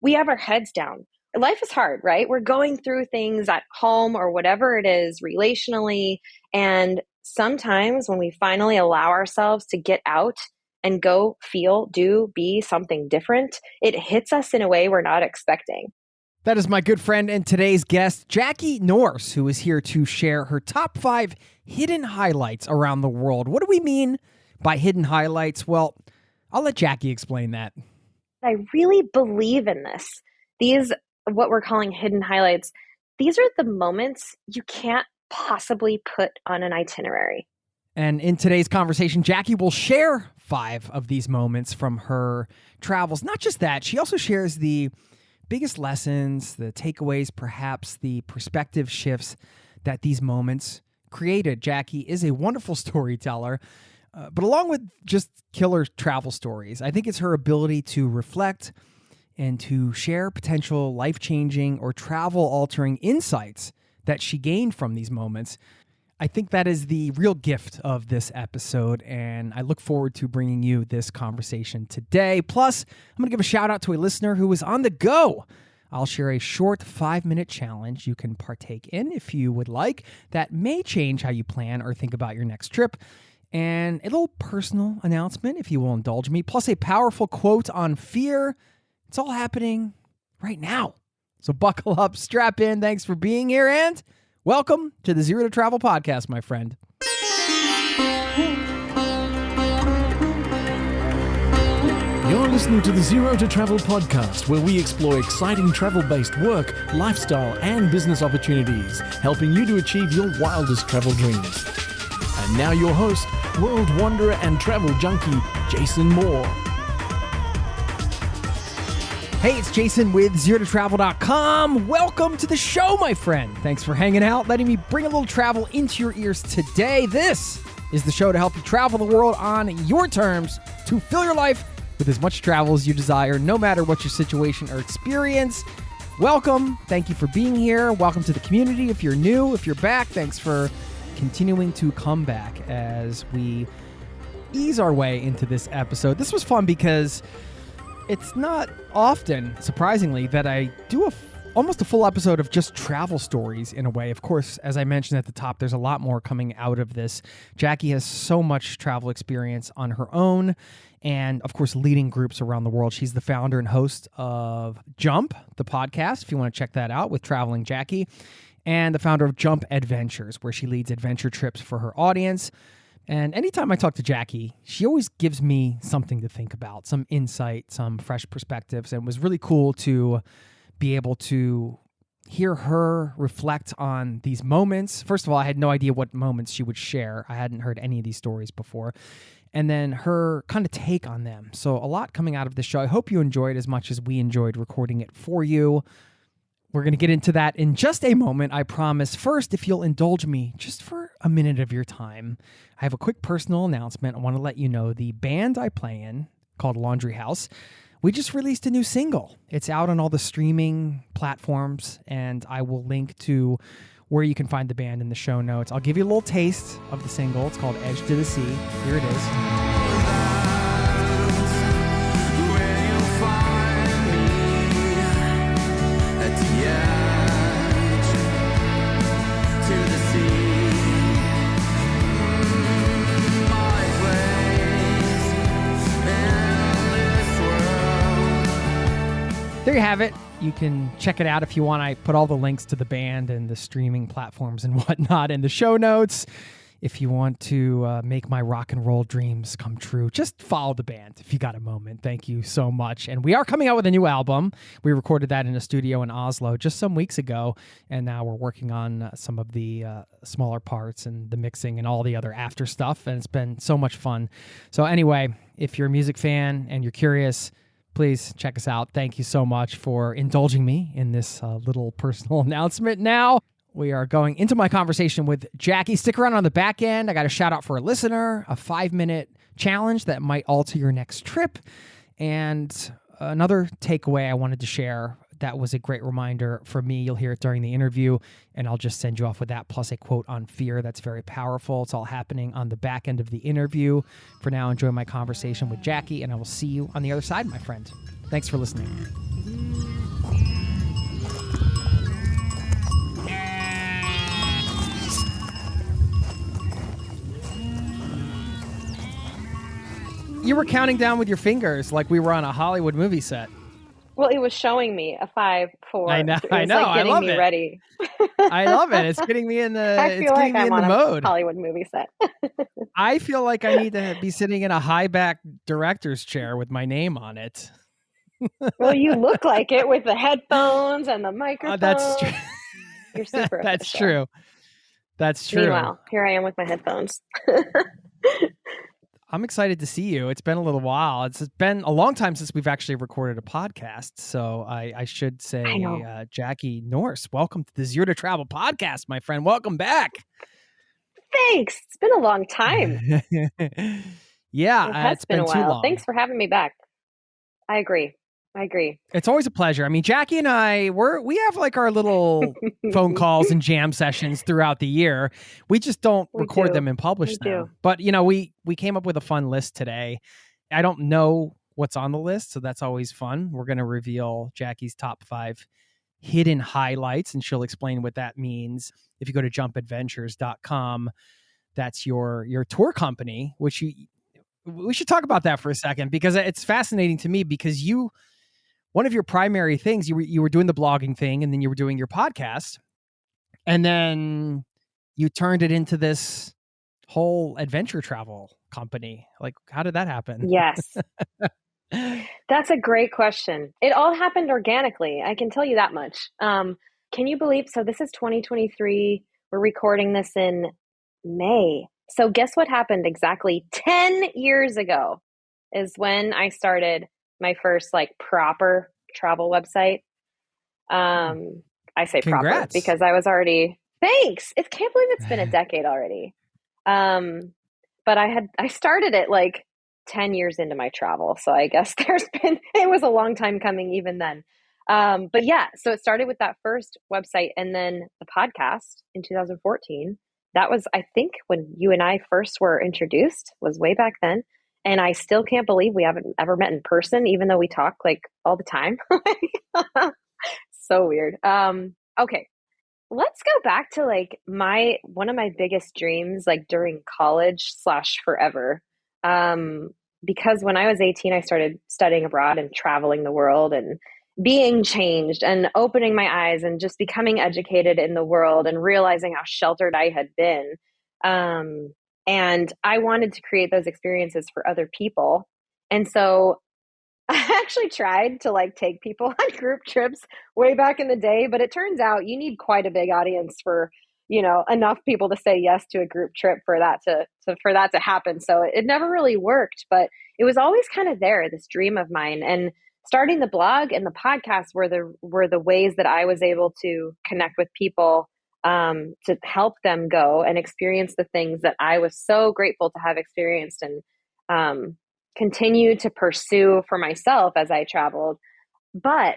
we have our heads down. Life is hard, right? We're going through things at home or whatever it is relationally. And sometimes when we finally allow ourselves to get out and go feel, do, be something different, it hits us in a way we're not expecting. That is my good friend and today's guest, Jackie Nourse, who is here to share her top 5 hidden highlights around the world. What do we mean by hidden highlights? Well, I'll let Jackie explain that. I really believe in this. These, what we're calling hidden highlights, these are the moments you can't possibly put on an itinerary. And in today's conversation, Jackie will share 5 of these moments from her travels. Not just that, she also shares the biggest lessons, the takeaways, perhaps the perspective shifts that these moments created. Jackie is a wonderful storyteller, but along with just killer travel stories, I think it's her ability to reflect and to share potential life-changing or travel-altering insights that she gained from these moments. I think that is the real gift of this episode, and I look forward to bringing you this conversation today. Plus, I'm going to give a shout out to a listener who is on the go. I'll share a short 5-minute challenge you can partake in if you would like that may change how you plan or think about your next trip, and a little personal announcement if you will indulge me, plus a powerful quote on fear. It's all happening right now. So buckle up, strap in. Thanks for being here, and welcome to the Zero to Travel podcast, my friend. You're listening to the Zero to Travel podcast, where we explore exciting travel-based work, lifestyle, and business opportunities, helping you to achieve your wildest travel dreams. And now your host, world wanderer and travel junkie, Jason Moore. Hey, it's Jason with ZeroToTravel.com. Welcome to the show, my friend. Thanks for hanging out, letting me bring a little travel into your ears today. This is the show to help you travel the world on your terms, to fill your life with as much travel as you desire, no matter what your situation or experience. Welcome. Thank you for being here. Welcome to the community. If you're new, if you're back, thanks for continuing to come back as we ease our way into this episode. This was fun because it's not often, surprisingly, that I do almost a full episode of just travel stories in a way. Of course, as I mentioned at the top, there's a lot more coming out of this. Jackie has so much travel experience on her own and, of course, leading groups around the world. She's the founder and host of Jump, the podcast, if you want to check that out, with Traveling Jackie, and the founder of Jump Adventures, where she leads adventure trips for her audience. And anytime I talk to Jackie, she always gives me something to think about, some insight, some fresh perspectives. And it was really cool to be able to hear her reflect on these moments. First of all, I had no idea what moments she would share. I hadn't heard any of these stories before. And then her kind of take on them. So a lot coming out of this show. I hope you enjoyed as much as we enjoyed recording it for you. We're going to get into that in just a moment, I promise. First, if you'll indulge me just for a minute of your time, I have a quick personal announcement. I want to let you know the band I play in, called Laundry House, we just released a new single. It's out on all the streaming platforms, and I will link to where you can find the band in the show notes. I'll give you a little taste of the single. It's called Edge to the Sea. Here it is. There you have it. You can check it out if you want. I put all the links to the band and the streaming platforms and whatnot in the show notes. If you want to make my rock and roll dreams come true, just follow the band if you got a moment. Thank you so much. And we are coming out with a new album. We recorded that in a studio in Oslo just some weeks ago, and now we're working on some of the smaller parts and the mixing and all the other after stuff, and it's been so much fun. So anyway, if you're a music fan and you're curious, please check us out. Thank you so much for indulging me in this little personal announcement. Now, we are going into my conversation with Jackie. Stick around on the back end. I got a shout out for a listener, a 5-minute challenge that might alter your next trip, and another takeaway I wanted to share that was a great reminder for me. You'll hear it during the interview, and I'll just send you off with that, plus a quote on fear that's very powerful. It's all happening on the back end of the interview. For now, enjoy my conversation with Jackie, and I will see you on the other side, my friend. Thanks for listening. You were counting down with your fingers like we were on a Hollywood movie set. Well, it was showing me a 5, 4. I know. It I was know. like I getting love me it. ready. I love it. It's getting me in I the. It's feel like getting me I'm in the on a mode. Hollywood movie set. I feel like I need to be sitting in a high back director's chair with my name on it. Well, you look like it with the headphones and the That's true. microphone. You're super That's official. true. That's true. Meanwhile, here I am with my headphones. I'm excited to see you. It's been a little while. It's been a long time since we've actually recorded a podcast. So I should I say, know. Jackie Nourse, welcome to the Zero to Travel podcast, my friend. Welcome back. Thanks. It's been a long time. Yeah, It has it's been been a too while. long. Thanks for having me back. I agree. It's always a pleasure. I mean, Jackie and I, we have like our little phone calls and jam sessions throughout the year. We just don't We record do. them and publish We them. do. But we came up with a fun list today. I don't know what's on the list, so that's always fun. We're going to reveal Jackie's top 5 hidden highlights, and she'll explain what that means. If you go to jumpadventures.com, that's your tour company, which we should talk about that for a second, because it's fascinating to me, because one of your primary things, you were doing the blogging thing, and then you were doing your podcast, and then you turned it into this whole adventure travel company. Like, how did that happen? Yes. That's a great question. It all happened organically. I can tell you that much. Can you believe? So this is 2023. We're recording this in May. So guess what happened exactly 10 years ago is when I started my first like proper travel website. I say proper Congrats. because I was already, thanks. It can't believe it's been a decade already. But I started it like 10 years into my travel. So I guess it was a long time coming even then. But yeah, so it started with that first website and then the podcast in 2014. That was, I think, when you and I first were introduced, was way back then. And I still can't believe we haven't ever met in person, even though we talk like all the time. So weird. Okay. Let's go back to like one of my biggest dreams, like during college / forever. Because when I was 18, I started studying abroad and traveling the world and being changed and opening my eyes and just becoming educated in the world and realizing how sheltered I had been. And I wanted to create those experiences for other people. And so I actually tried to like take people on group trips way back in the day, but it turns out you need quite a big audience for, enough people to say yes to a group trip for that to happen. So it never really worked, but it was always kind of there, this dream of mine. And starting the blog and the podcast were the ways that I was able to connect with people, to help them go and experience the things that I was so grateful to have experienced and, continue to pursue for myself as I traveled. But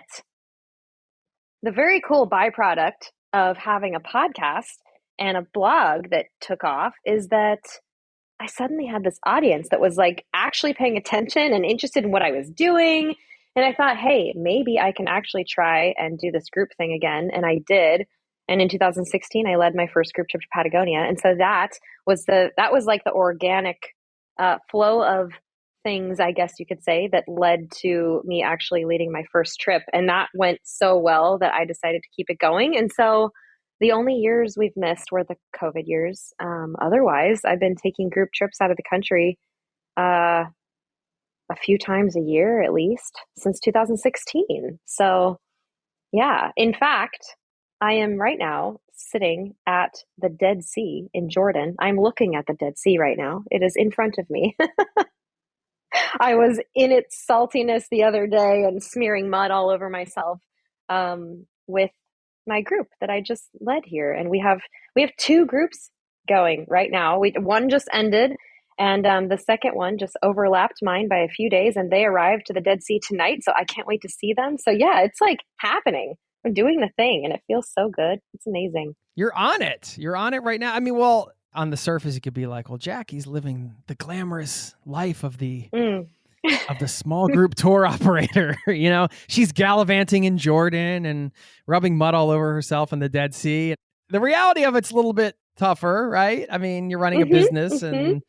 the very cool byproduct of having a podcast and a blog that took off is that I suddenly had this audience that was like actually paying attention and interested in what I was doing. And I thought, hey, maybe I can actually try and do this group thing again. And I did. And in 2016, I led my first group trip to Patagonia. And so that was like the organic flow of things, I guess you could say, that led to me actually leading my first trip. And that went so well that I decided to keep it going. And so the only years we've missed were the COVID years. Otherwise, I've been taking group trips out of the country a few times a year, at least, since 2016. So yeah, in fact, I am right now sitting at the Dead Sea in Jordan. I'm looking at the Dead Sea right now. It is in front of me. I was in its saltiness the other day and smearing mud all over myself, with my group that I just led here. And we have 2 groups going right now. One just ended, and the second one just overlapped mine by a few days, and they arrived to the Dead Sea tonight. So I can't wait to see them. So yeah, it's like happening. I'm doing the thing, and it feels so good. It's amazing. You're on it. You're on it right now. I mean, well, on the surface, it could be like, well, Jackie's living the glamorous life of the small group tour operator. She's gallivanting in Jordan and rubbing mud all over herself in the Dead Sea. The reality of it's a little bit tougher, right? I mean, you're running a business and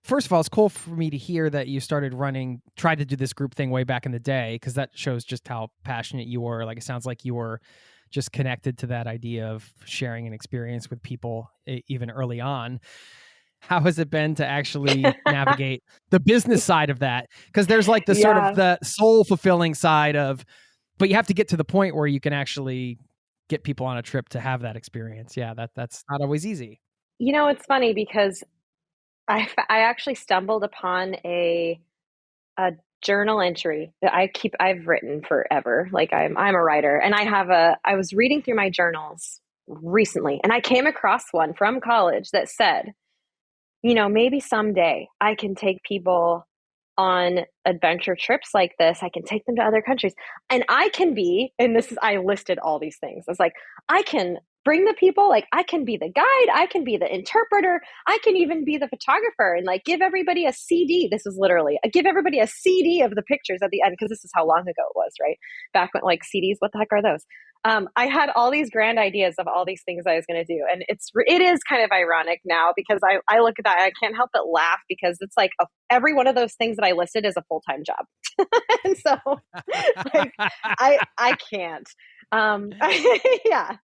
first of all, it's cool for me to hear that you tried to do this group thing way back in the day, because that shows just how passionate you were. Like, it sounds like you were just connected to that idea of sharing an experience with people even early on. How has it been to actually navigate the business side of that? Because there's like the sort of Yeah. the soul fulfilling side of, but you have to get to the point where you can actually get people on a trip to have that experience. Yeah, that's not always easy. It's funny because I actually stumbled upon a journal entry that I've written forever. Like I'm a writer, and I was reading through my journals recently, and I came across one from college that said, maybe someday I can take people on adventure trips like this. I can take them to other countries. And I listed all these things. I was like, I can bring the people, like, I can be the guide, I can be the interpreter, I can even be the photographer and like give everybody a CD. This is literally, I give everybody a CD of the pictures at the end, because this is how long ago it was, right? Back when like CDs, what the heck are those? I had all these grand ideas of all these things I was going to do. And it is kind of ironic now, because I look at that and I can't help but laugh, because it's like every one of those things that I listed is a full-time job. And so like, I can't, yeah.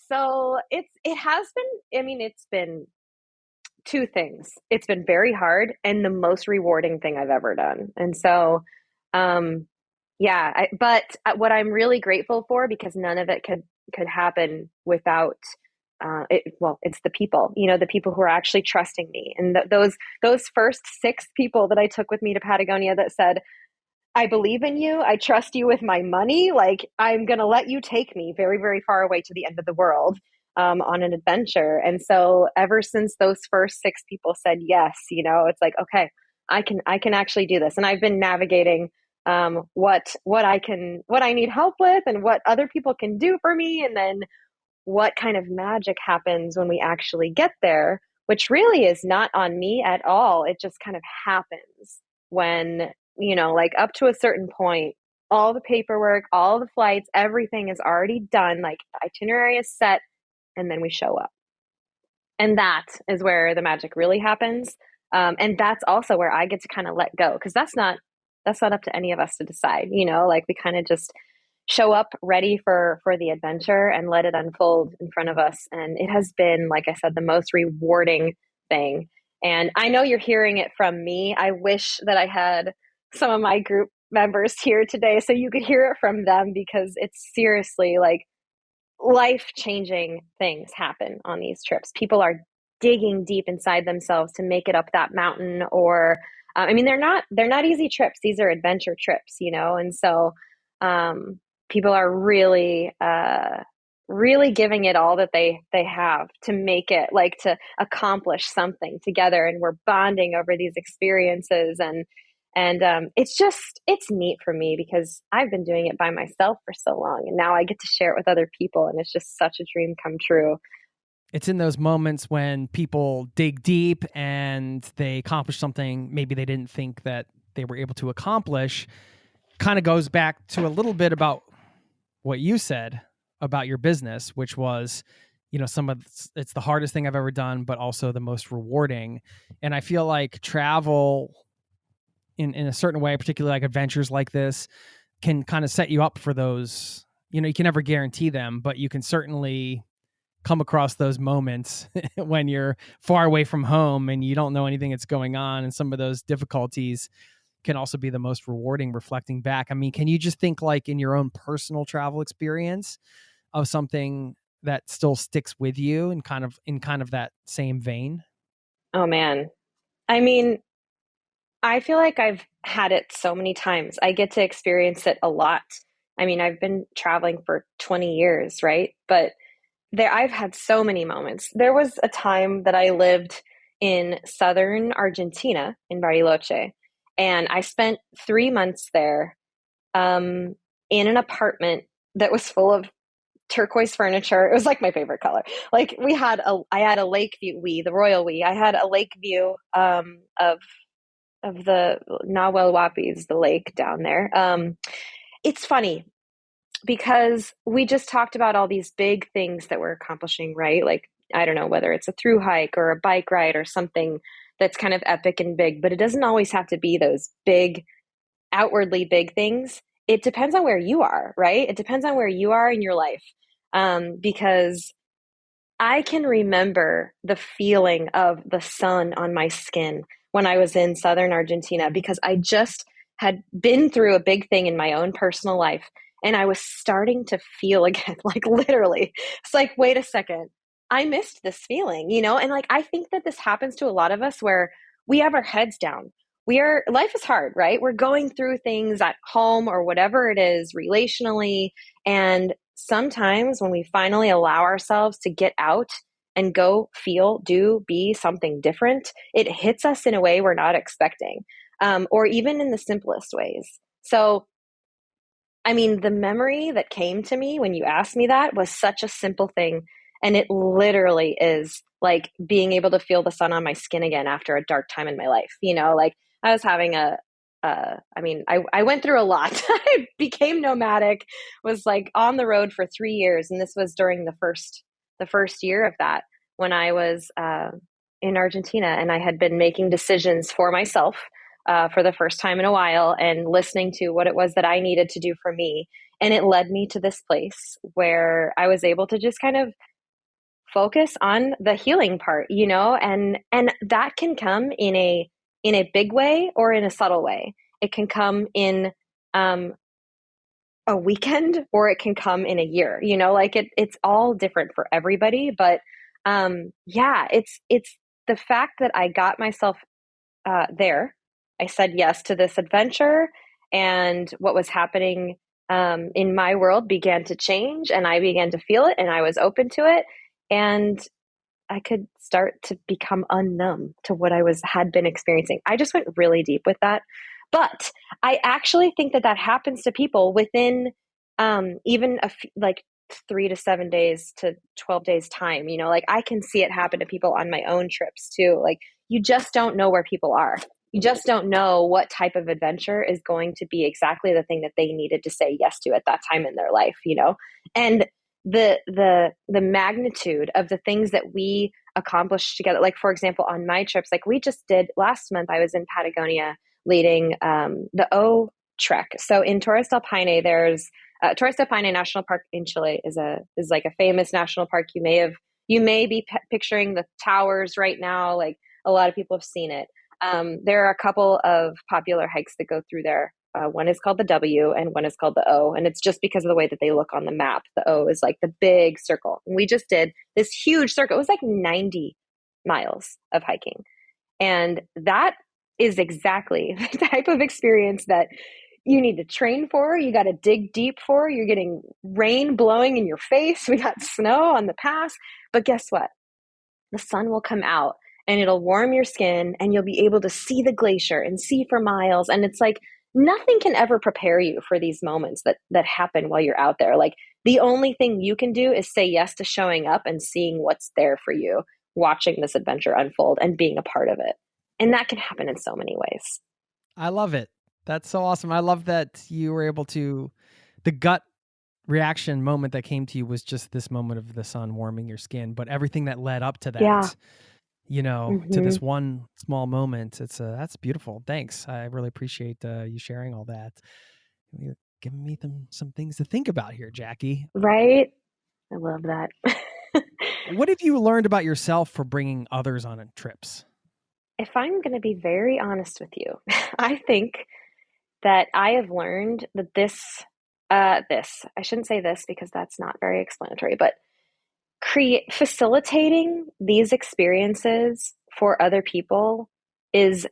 So it has been, I mean, it's been two things. It's been very hard and the most rewarding thing I've ever done. And so, yeah, but what I'm really grateful for, because none of it could happen without it's the people, the people who are actually trusting me. And those first six people that I took with me to Patagonia that said, I believe in you, I trust you with my money, like, I'm going to let you take me very, very far away to the end of the world, on an adventure. And so ever since those first six people said yes, it's like, okay, I can actually do this. And I've been navigating what I need help with, and what other people can do for me, and then what kind of magic happens when we actually get there, which really is not on me at all. It just kind of happens when, like, up to a certain point, all the paperwork, all the flights, everything is already done, like the itinerary is set, and then we show up. And that is where the magic really happens. And that's also where I get to kind of let go, because that's not up to any of us to decide, like, we kind of just show up ready for the adventure and let it unfold in front of us. And it has been, like I said, the most rewarding thing. And I know you're hearing it from me. I wish that I had some of my group members here today so you could hear it from them, because it's seriously like life-changing things happen on these trips. People are digging deep inside themselves to make it up that mountain, or I mean, they're not easy trips. These are adventure trips, and so people are really giving it all that they have to make it, like, to accomplish something together, and we're bonding over these experiences. And it's neat for me, because I've been doing it by myself for so long, and now I get to share it with other people, and it's just such a dream come true. It's in those moments when people dig deep and they accomplish something maybe they didn't think that they were able to accomplish. Kind of goes back to a little bit about what you said about your business, which was, it's the hardest thing I've ever done, but also the most rewarding. And I feel like travel in a certain way, particularly like adventures like this, can kind of set you up for those. You can never guarantee them, but you can certainly come across those moments when you're far away from home and you don't know anything that's going on. And some of those difficulties can also be the most rewarding reflecting back. I mean, can you just think, like, in your own personal travel experience, of something that still sticks with you and in kind of that same vein? Oh man. I mean, I feel like I've had it so many times. I get to experience it a lot. I mean, I've been traveling for 20 years, right? But I've had so many moments. There was a time that I lived in southern Argentina, in Bariloche, and I spent 3 months there, in an apartment that was full of turquoise furniture. It was like my favorite color. Like, I had a lake view. The royal I had a lake view, of the Nahuel Huapi's, the lake down there. It's funny, because we just talked about all these big things that we're accomplishing, right? Like, I don't know whether it's a through hike or a bike ride or something that's kind of epic and big, but it doesn't always have to be those big, outwardly big things. It depends on where you are, right? It depends on where you are in your life. Because I can remember the feeling of the sun on my skin when I was in southern Argentina because I just had been through a big thing in my own personal life and I was starting to feel again, like literally. It's like, wait a second, I missed this feeling, And like, I think that this happens to a lot of us where we have our heads down. Life is hard, right? We're going through things at home or whatever it is relationally. And sometimes when we finally allow ourselves to get out and go feel, do, be something different, it hits us in a way we're not expecting, or even in the simplest ways. So, I mean, the memory that came to me when you asked me that was such a simple thing. And it literally is like being able to feel the sun on my skin again after a dark time in my life. Like I was having I went through a lot. I became nomadic, was like on the road for 3 years. And this was during the first year of that when I was in Argentina and I had been making decisions for myself for the first time in a while and listening to what it was that I needed to do for me. And it led me to this place where I was able to just kind of focus on the healing part, and that can come in a big way or in a subtle way. It can come in a weekend or it can come in a year, like it's all different for everybody. But yeah, it's the fact that I got myself there. I said yes to this adventure, and what was happening in my world began to change, and I began to feel it, and I was open to it, and I could start to become unnumb to what had been experiencing. I just went really deep with that, but I actually think that happens to people within even like 3 to 7 days to 12 days time. Like I can see it happen to people on my own trips too. Like you just don't know where people are. You just don't know what type of adventure is going to be exactly the thing that they needed to say yes to at that time in their life. And the magnitude of the things that we accomplish together. Like for example, on my trips, like we just did last month, I was in Patagonia leading the O Trek. So in Torres del Paine, there's Torres del Paine National Park in Chile is like a famous national park. You may be picturing the towers right now. Like a lot of people have seen it. There are a couple of popular hikes that go through there. One is called the W and one is called the O. And it's just because of the way that they look on the map. The O is like the big circle. And we just did this huge circle. It was like 90 miles of hiking. And that is exactly the type of experience that you need to train for. You got to dig deep for. You're getting rain blowing in your face. We got snow on the pass. But guess what? The sun will come out and it'll warm your skin and you'll be able to see the glacier and see for miles. And it's like nothing can ever prepare you for these moments that happen while you're out there. Like the only thing you can do is say yes to showing up and seeing what's there for you, watching this adventure unfold and being a part of it. And that can happen in so many ways. I love it. That's so awesome. I love that you were able to, the gut reaction moment that came to you was just this moment of the sun warming your skin, but everything that led up to that, Yeah. to this one small moment, that's beautiful. Thanks. I really appreciate you sharing all that. You're giving me some things to think about here, Jackie. Right? I love that. What have you learned about yourself for bringing others on trips? If I'm going to be very honest with you, I think that I have learned that I shouldn't say this because that's not very explanatory, but facilitating these experiences for other people is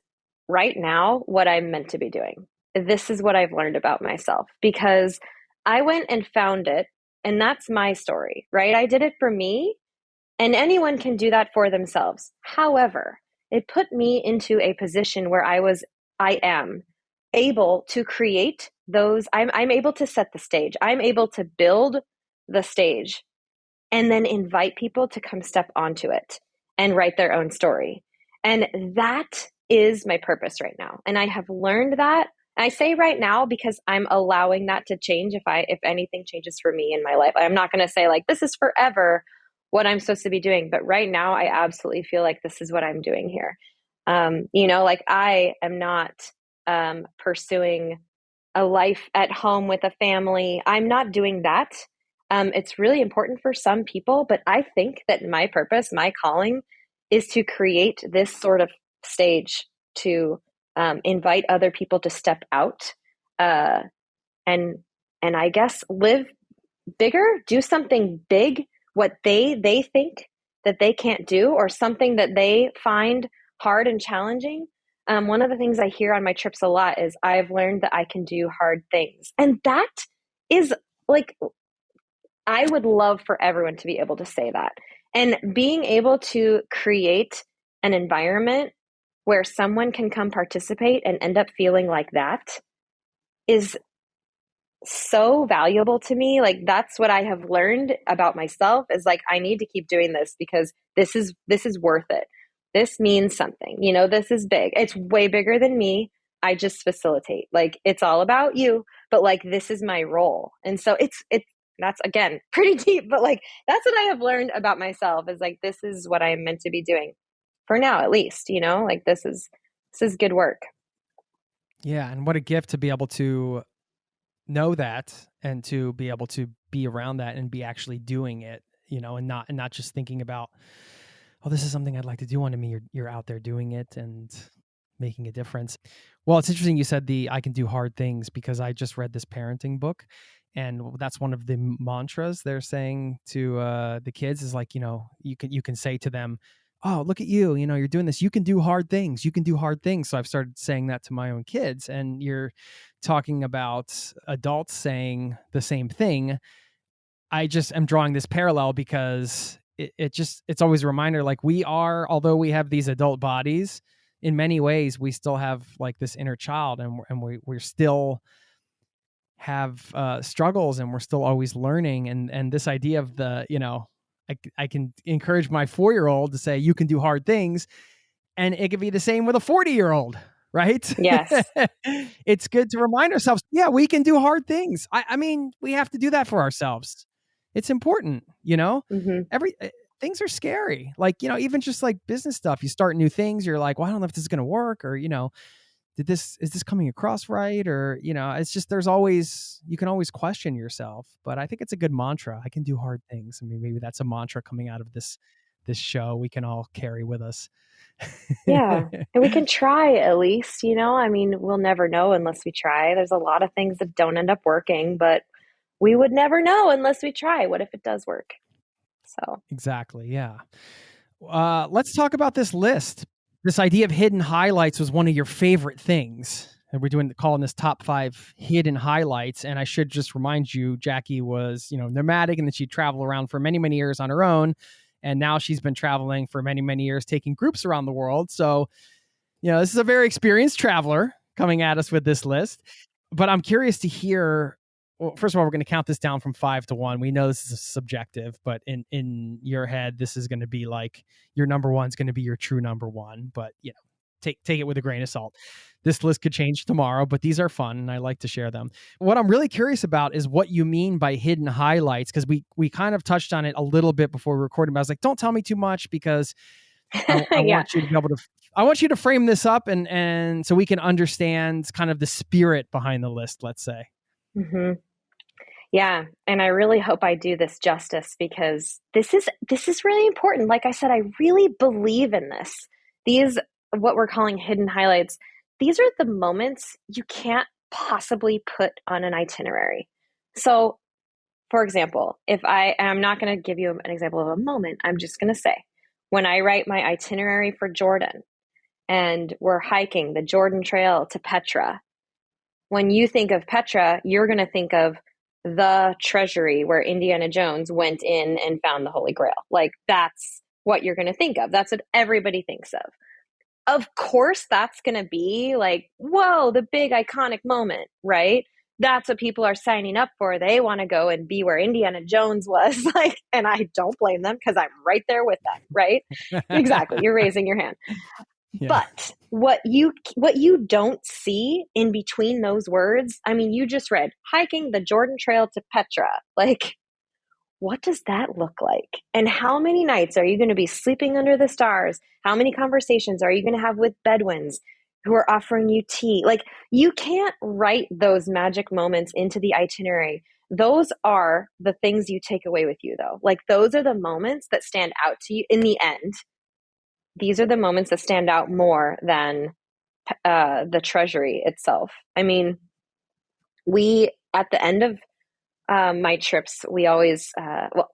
right now what I'm meant to be doing. This is what I've learned about myself because I went and found it, and that's my story, right? I did it for me, and anyone can do that for themselves. However, it put me into a position where I am able to create those. I'm able to set the stage. I'm able to build the stage and then invite people to come step onto it and write their own story. And that is my purpose right now. And I have learned that. I say right now because I'm allowing that to change if anything changes for me in my life. I'm not going to say like, this is forever what I'm supposed to be doing. But right now, I absolutely feel like this is what I'm doing here. Like I am not pursuing a life at home with a family. I'm not doing that. It's really important for some people, but I think that my purpose, my calling, is to create this sort of stage to invite other people to step out uh, and I guess live bigger, do something big, what they think that they can't do, or something that they find hard and challenging. One of the things I hear on my trips a lot is I've learned that I can do hard things. And that is like, I would love for everyone to be able to say that. And being able to create an environment where someone can come participate and end up feeling like that is so valuable to me. Like that's what I have learned about myself is like I need to keep doing this because this is worth it. This means something. This is big. It's way bigger than me. I just facilitate. Like it's all about you, but like this is my role. And so it's that's again pretty deep, but like that's what I have learned about myself is like this is what I am meant to be doing for now at least, like this is good work. Yeah, and what a gift to be able to know that and to be able to be around that and be actually doing it, and not just thinking about, oh, this is something I'd like to do unto me. You're out there doing it and making a difference. Well, it's interesting you said the I can do hard things because I just read this parenting book, and that's one of the mantras they're saying to the kids is like, you can say to them, oh, look at you, you're doing this. You can do hard things. You can do hard things. So I've started saying that to my own kids, and you're talking about adults saying the same thing. I just am drawing this parallel because it's always a reminder, like we are, although we have these adult bodies, in many ways, we still have like this inner child, and we're still have struggles, and we're still always learning. And this idea of I can encourage my 4-year-old to say, you can do hard things. And it could be the same with a 40-year-old, right? Yes. It's good to remind ourselves, yeah, we can do hard things. I mean, we have to do that for ourselves. It's important, Hmm. things are scary. Like, even just like business stuff, you start new things, you're like, well, I don't know if this is going to work, or, is this coming across right? Or, it's just, you can always question yourself, but I think it's a good mantra. I can do hard things. I mean, maybe that's a mantra coming out of this show we can all carry with us. Yeah. And we can try at least, I mean, we'll never know unless we try. There's a lot of things that don't end up working, but we would never know unless we try. What if it does work? So, Exactly. Yeah. Let's talk about this list. This idea of hidden highlights was one of your favorite things. And we're calling this top 5 hidden highlights. And I should just remind you, Jackie was, nomadic, and then she'd travel around for many, many years on her own. And now she's been traveling for many, many years, taking groups around the world. So, this is a very experienced traveler coming at us with this list. But I'm curious to hear, well, first of all, we're going to count this down from 5 to 1. We know this is subjective, but in your head, this is going to be like your number one is going to be your true number one. But take it with a grain of salt. This list could change tomorrow, but these are fun, and I like to share them. What I'm really curious about is what you mean by hidden highlights, because we kind of touched on it a little bit before we recorded. But I was like, don't tell me too much, because I yeah. want you to be able to. I want you to frame this up, and so we can understand kind of the spirit behind the list. Let's say. Hmm. Yeah, and I really hope I do this justice because this is really important. Like I said, I really believe in this. These what we're calling hidden highlights. These are the moments you can't possibly put on an itinerary. So, for example, I'm not going to give you an example of a moment. I'm just going to say when I write my itinerary for Jordan and we're hiking the Jordan Trail to Petra, when you think of Petra, you're going to think of the treasury where Indiana Jones went in and found the Holy Grail. Like that's what you're going to think of. That's what everybody thinks of. Of course, that's going to be like, whoa, the big iconic moment, right? That's what people are signing up for. They want to go and be where Indiana Jones was. Like, and I don't blame them because I'm right there with them, right? Exactly. You're raising your hand. Yeah. But what you don't see in between those words, I mean, you just read hiking the Jordan Trail to Petra. Like, what does that look like? And how many nights are you going to be sleeping under the stars? How many conversations are you going to have with Bedouins who are offering you tea? Like, you can't write those magic moments into the itinerary. Those are the things you take away with you, though. Like, those are the moments that stand out to you in the end. These are the moments that stand out more than the treasury itself. I mean, we, at the end of my trips, we always, well,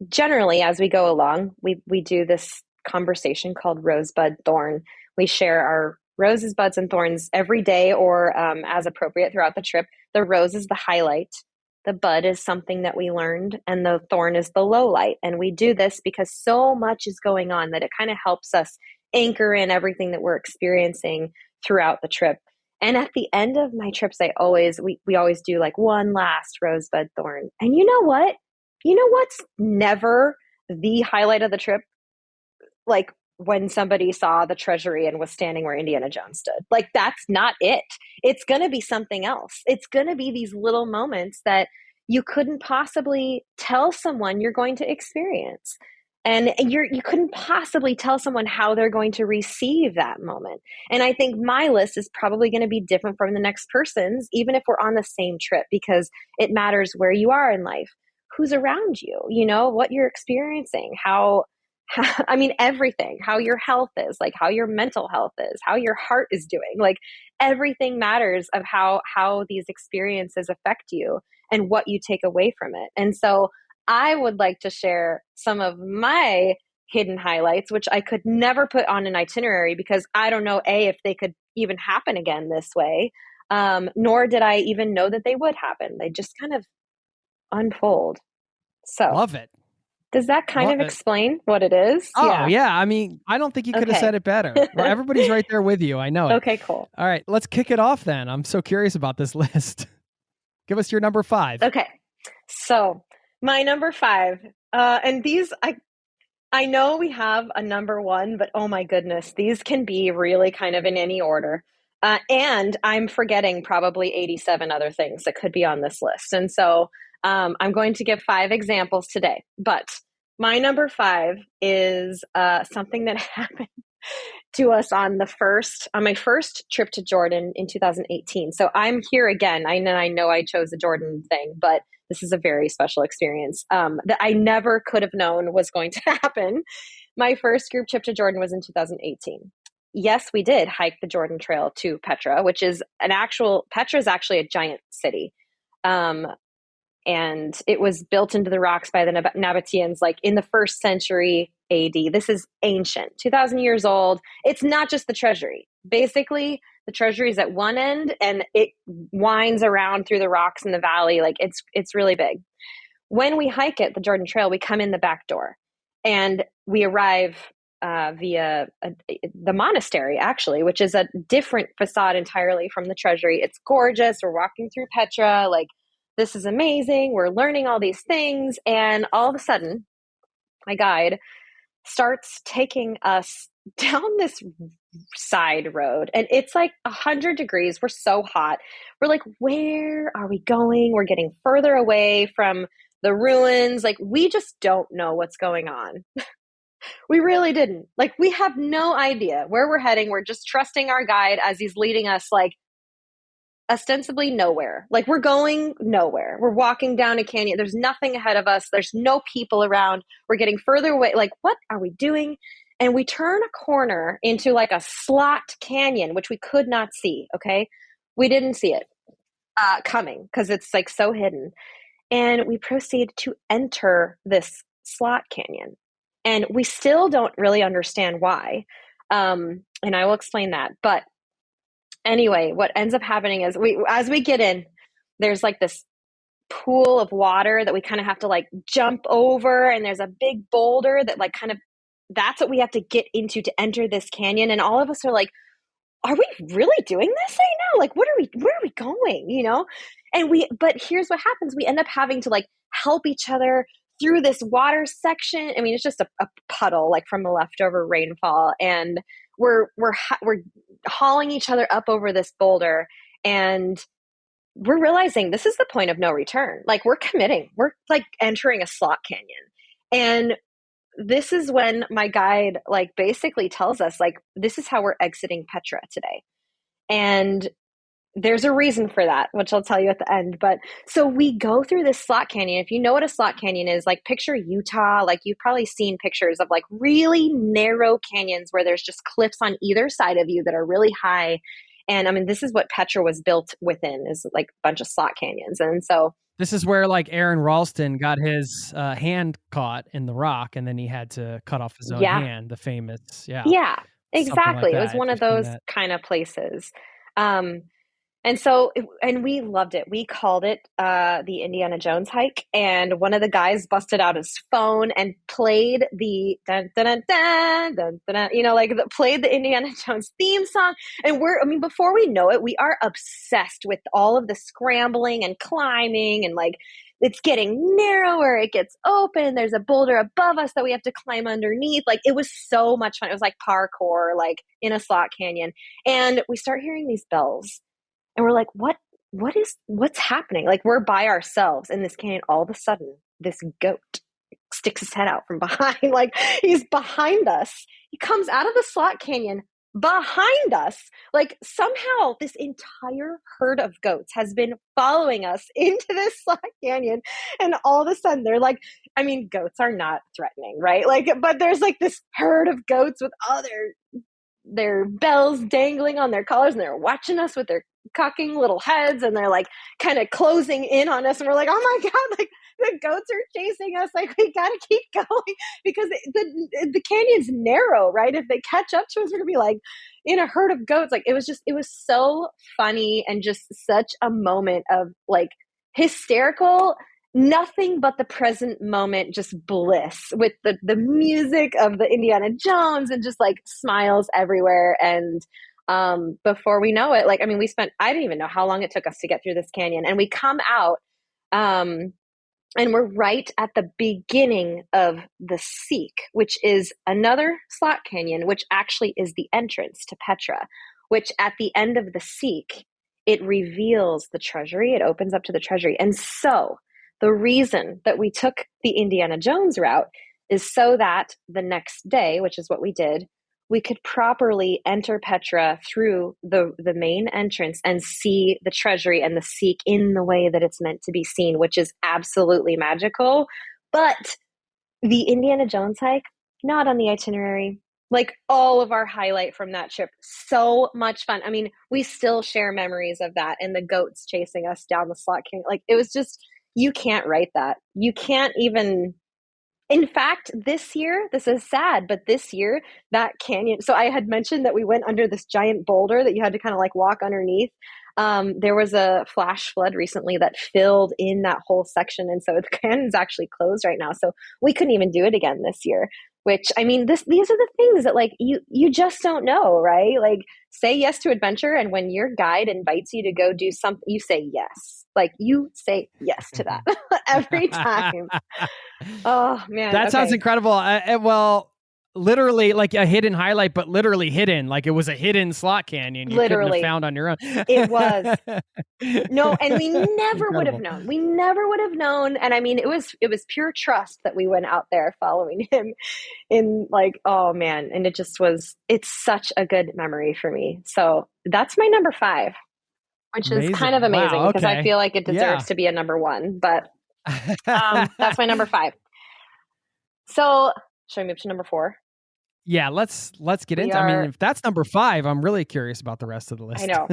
generally as we go along, we do this conversation called rosebud thorn. We share our roses, buds, and thorns every day, or as appropriate throughout the trip. The rose is the highlight, the bud is something that we learned, and the thorn is the low light. And we do this because so much is going on that it kind of helps us anchor in everything that we're experiencing throughout the trip. And at the end of my trips, we always do like one last rosebud thorn. And you know what? You know what's never the highlight of the trip? Like, when somebody saw the treasury and was standing where Indiana Jones stood. Like, that's not it. It's going to be something else. It's going to be these little moments that you couldn't possibly tell someone you're going to experience. And you couldn't possibly tell someone how they're going to receive that moment. And I think my list is probably going to be different from the next person's, even if we're on the same trip, because it matters where you are in life, who's around you, what you're experiencing, I mean, everything, how your health is, like how your mental health is, how your heart is doing, like everything matters of how these experiences affect you and what you take away from it. And so I would like to share some of my hidden highlights, which I could never put on an itinerary because I don't know, if they could even happen again this way, nor did I even know that they would happen. They just kind of unfold. So Love it. does that kind of explain what it is? Oh, yeah. I mean, I don't think you could have said it better. Well, everybody's right there with you. I know it. Okay, cool. All right, let's kick it off then. I'm so curious about this list. Give us your number 5. Okay. So my number 5, and these, I know we have a number 1, but oh my goodness, these can be really kind of in any order. And I'm forgetting probably 87 other things that could be on this list. And so I'm going to give 5 examples today. But my number 5 is something that happened to us on my first trip to Jordan in 2018. So I'm here again. I know I chose the Jordan thing, but this is a very special experience that I never could have known was going to happen. My first group trip to Jordan was in 2018. Yes, we did hike the Jordan Trail to Petra, which is Petra is actually a giant city. And it was built into the rocks by the Nabateans, like in the 1st century AD. This is ancient, 2,000 years old. It's not just the treasury. Basically, the treasury is at one end and it winds around through the rocks in the valley. Like it's really big. When we hike it, the Jordan Trail, we come in the back door and we arrive via the monastery, actually, which is a different facade entirely from the treasury. It's gorgeous. We're walking through Petra, like, this is amazing. We're learning all these things. And all of a sudden, my guide starts taking us down this side road. And it's like 100 degrees. We're so hot. We're like, where are we going? We're getting further away from the ruins. Like, we just don't know what's going on. We really didn't. Like, we have no idea where we're heading. We're just trusting our guide as he's leading us, like, ostensibly nowhere. Like, we're going nowhere. We're walking down a canyon. There's nothing ahead of us. There's no people around. We're getting further away. Like, what are we doing? And we turn a corner into like a slot canyon, which we could not see. Okay. We didn't see it coming because it's like so hidden. And we proceed to enter this slot canyon. And we still don't really understand why. And I will explain that. But anyway, what ends up happening is as we get in, there's like this pool of water that we kind of have to like jump over. And there's a big boulder that like kind of, that's what we have to get into to enter this canyon. And all of us are like, are we really doing this right now? Like, where are we going? But here's what happens. We end up having to like help each other through this water section. I mean, it's just a puddle, like from the leftover rainfall. And we're hauling each other up over this boulder. And we're realizing this is the point of no return. Like we're committing, we're like entering a slot canyon. And this is when my guide like basically tells us like, this is how we're exiting Petra today. And there's a reason for that, which I'll tell you at the end. But so we go through this slot canyon. If you know what a slot canyon is, like picture Utah, like you've probably seen pictures of like really narrow canyons where there's just cliffs on either side of you that are really high. And I mean, this is what Petra was built within, is like a bunch of slot canyons. And so This is where like Aaron Ralston got his hand caught in the rock, and then he had to cut off his own yeah, hand. The famous, yeah, yeah, something like exactly. It was that. If one of you've seen those that. kind of places. Um, And so, and we loved it. We called it the Indiana Jones hike. And one of the guys busted out his phone and played the dun, dun, dun, dun, dun, dun, dun, played the Indiana Jones theme song. And before we know it, we are obsessed with all of the scrambling and climbing, and like it's getting narrower, it gets open. There's a boulder above us that we have to climb underneath. Like it was so much fun. It was like parkour, like in a slot canyon. And we start hearing these bells. And we're like, what's happening? Like we're by ourselves in this canyon. All of a sudden, this goat sticks his head out from behind. Like he's behind us. He comes out of the slot canyon behind us. Like somehow this entire herd of goats has been following us into this slot canyon. And all of a sudden they're like, I mean, goats are not threatening, right? Like, but there's like this herd of goats with all their bells dangling on their collars, and they're watching us with their cocking little heads, and they're like kind of closing in on us, and we're like, oh my god, like the goats are chasing us, like we gotta keep going because the canyon's narrow, right? If they catch up to us, we're gonna be like in a herd of goats. Like it was so funny and just such a moment of like hysterical, nothing but the present moment, just bliss with the music of the Indiana Jones and just like smiles everywhere. And before we know it, like I mean, I didn't even know how long it took us to get through this canyon, and we come out and we're right at the beginning of the Seek, which is another slot canyon, which actually is the entrance to Petra, which at the end of the Seek, it reveals the treasury. It opens up to the treasury. And so the reason that we took the Indiana Jones route is so that the next day, which is what we did, we could properly enter Petra through the main entrance and see the treasury and the Seek in the way that it's meant to be seen, which is absolutely magical. But the Indiana Jones hike, not on the itinerary. Like all of our highlight from that trip, so much fun. I mean, we still share memories of that and the goats chasing us down the slot canyon. Like it was just, you can't write that. You can't even. In fact, this year, this is sad, but this year, that canyon. So I had mentioned that we went under this giant boulder that you had to kind of like walk underneath. There was a flash flood recently that filled in that whole section. And so the canyon's actually closed right now. So we couldn't even do it again this year, which I mean, these are the things that like you just don't know, right? Like say yes to adventure. And when your guide invites you to go do something, you say yes. Like you say yes to that every time. Oh man, That sounds okay. incredible. Well, literally like a hidden highlight, but literally hidden. Like it was a hidden slot canyon you couldn't have Literally, found on your own. it was. No, and we never would have Incredible. known. We never would have known. And I mean, it was pure trust that we went out there following him in like, oh man. And it's such a good memory for me. So that's my number 5, which is kind of Amazing. amazing Wow. because I Okay. feel like it Yeah. deserves to be a number 1. But that's my number 5. So should I move to number 4? Yeah, let's get We into. I mean, are, if that's number 5, I'm really curious about the rest of the I list. know.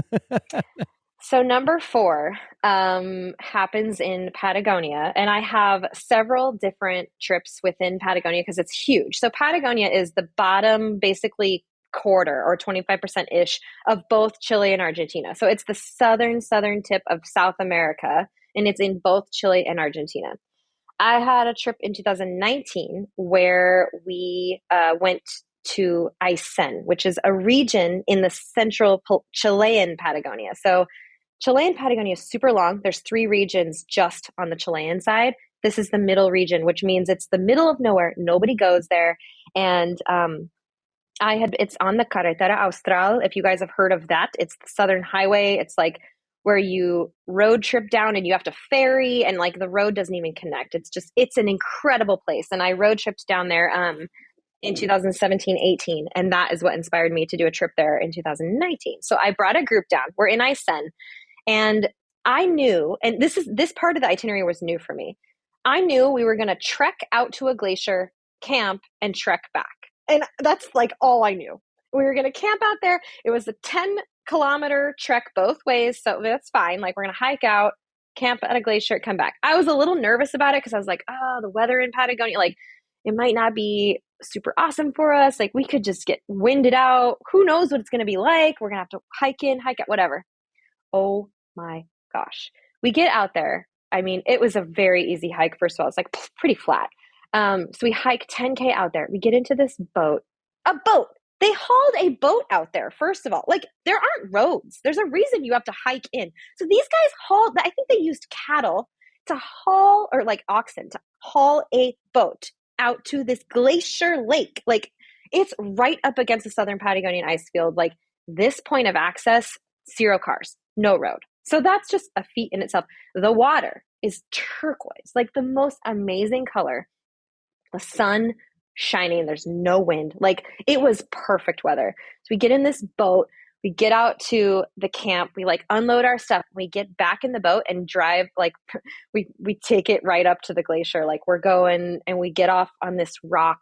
So number 4 happens in Patagonia, and I have several different trips within Patagonia because it's huge. So Patagonia is the bottom, basically quarter or 25%-ish of both Chile and Argentina. So it's the southern tip of South America, and it's in both Chile and Argentina. I had a trip in 2019 where we went to Aysén, which is a region in the central Chilean Patagonia. So Chilean Patagonia is super long. There's 3 regions just on the Chilean side. This is the middle region, which means it's the middle of nowhere. Nobody goes there. And it's on the Carretera Austral. If you guys have heard of that, it's the Southern Highway. It's like where you road trip down and you have to ferry and like the road doesn't even connect. It's an incredible place. And I road tripped down there in 2017-18, and that is what inspired me to do a trip there in 2019. So I brought a group down. We're in Isen, and I knew, and this part of the itinerary was new for me. I knew we were going to trek out to a glacier, camp, and trek back. And that's like all I knew. We were going to camp out there. It was a 10-kilometer trek both ways. So that's fine. Like, we're going to hike out, camp at a glacier, come back. I was a little nervous about it because I was like, oh, the weather in Patagonia, like, it might not be super awesome for us. Like, we could just get winded out. Who knows what it's going to be like? We're going to have to hike in, hike out, whatever. Oh my gosh. We get out there. I mean, it was a very easy hike. First of all, it's like pretty flat. So we hike 10K out there. We get into this boat, a boat. They hauled a boat out there. First of all, like, there aren't roads. There's a reason you have to hike in. So these guys hauled, I think they used cattle to haul, or like oxen to haul a boat out to this glacier lake. Like, it's right up against the Southern Patagonian ice field. Like, this point of access, 0 cars, no road. So that's just a feat in itself. The water is turquoise, like the most amazing color. The sun shining, there's no wind. Like, it was perfect weather. So we get in this boat, we get out to the camp, we like unload our stuff, we get back in the boat and drive, like we take it right up to the glacier. Like, we're going and we get off on this rock,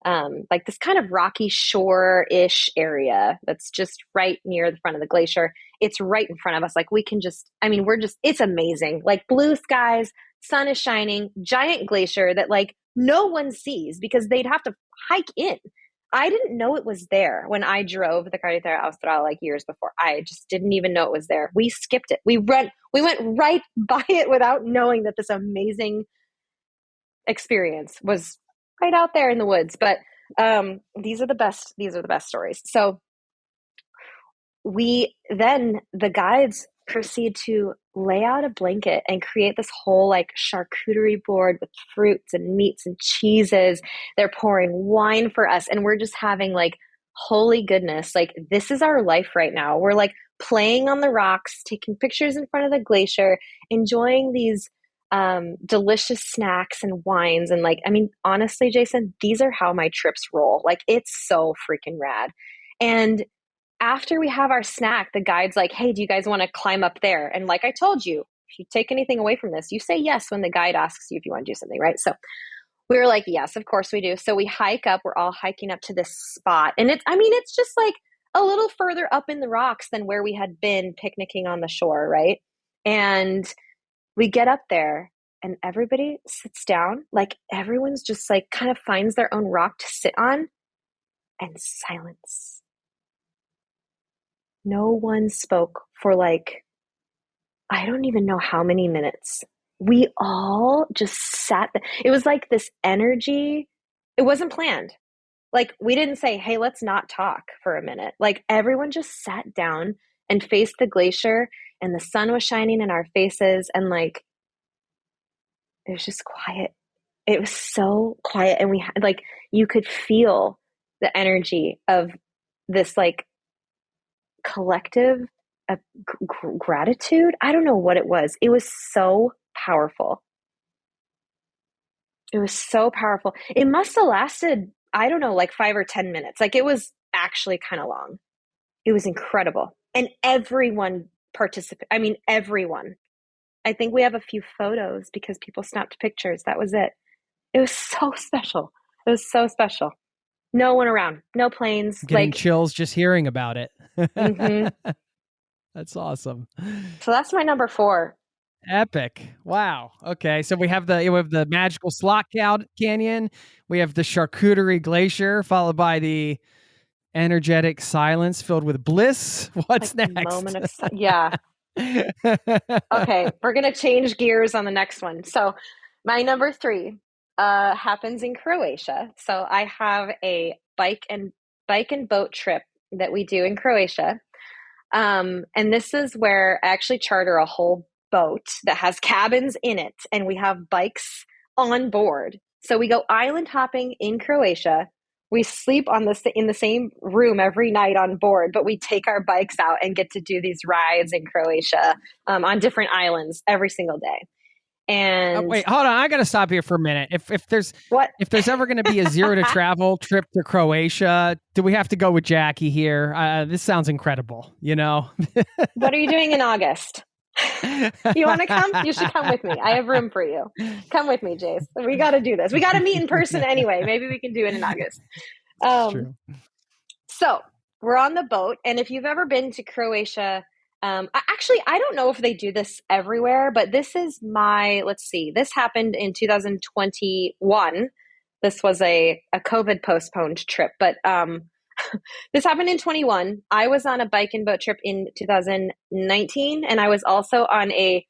like this kind of rocky shore-ish area that's just right near the front of the glacier. It's right in front of us. Like, we can just, I mean, it's amazing. Like, blue skies, sun is shining, giant glacier that like no one sees because they'd have to hike in. I didn't know it was there when I drove the Carretera Austral like years before. I just didn't even know it was there. We skipped it. We went right by it without knowing that this amazing experience was right out there in the woods. But these are the best stories. So the guides proceed to lay out a blanket and create this whole like charcuterie board with fruits and meats and cheeses. They're pouring wine for us, and we're just having like, holy goodness, like, this is our life right now. We're like playing on the rocks, taking pictures in front of the glacier, enjoying these delicious snacks and wines. And like, I mean, honestly, Jason, these are how my trips roll. Like, it's so freaking rad. And after we have our snack, the guide's like, hey, do you guys want to climb up there? And like I told you, if you take anything away from this, you say yes when the guide asks you if you want to do something, right? So we were like, yes, of course we do. So we hike up, we're all hiking up to this spot. And it's just like a little further up in the rocks than where we had been picnicking on the shore, right? And we get up there and everybody sits down. Like, everyone's just like kind of finds their own rock to sit on, and silence. No one spoke for like, I don't even know how many minutes. We all just sat there. It was like this energy. It wasn't planned. Like, we didn't say, hey, let's not talk for a minute. Like, everyone just sat down and faced the glacier, and the sun was shining in our faces. And like, it was just quiet. It was so quiet. And we had like, you could feel the energy of this like collective gratitude. I don't know what it was. It was so powerful. It was so powerful. It must have lasted, I don't know, like 5 or 10 minutes. Like, it was actually kind of long. It was incredible. And everyone participated. I mean, everyone. I think we have a few photos because people snapped pictures. That was it. It was so special. It was so special. No one around, no planes. Getting chills just hearing about it. Mm-hmm. That's awesome. So that's my number 4. Epic. Wow. Okay. So we have the magical slot canyon. We have the charcuterie glacier, followed by the energetic silence filled with bliss. What's like next? Moment of yeah. Okay, we're gonna change gears on the next one. So my number 3 happens in Croatia. So I have a bike and boat trip that we do in Croatia. And this is where I actually charter a whole boat that has cabins in it, and we have bikes on board. So we go island hopping in Croatia. We sleep in the same room every night on board, but we take our bikes out and get to do these rides in Croatia, on different islands every single day. And Wait, hold on. I got to stop here for a minute. what If there's ever going to be a zero to travel trip to Croatia, do we have to go with Jackie here? This sounds incredible. You know. what are you doing in August? You want to come? You should come with me. I have room for you. Come with me, Jace. We got to do this. We got to meet in person anyway. Maybe we can do it in August. It's true. So we're on the boat, and if you've ever been to Croatia, actually, I don't know if they do this everywhere, but this is let's see, this happened in 2021. This was a COVID postponed trip, but this happened in 21. I was on a bike and boat trip in 2019, and I was also on a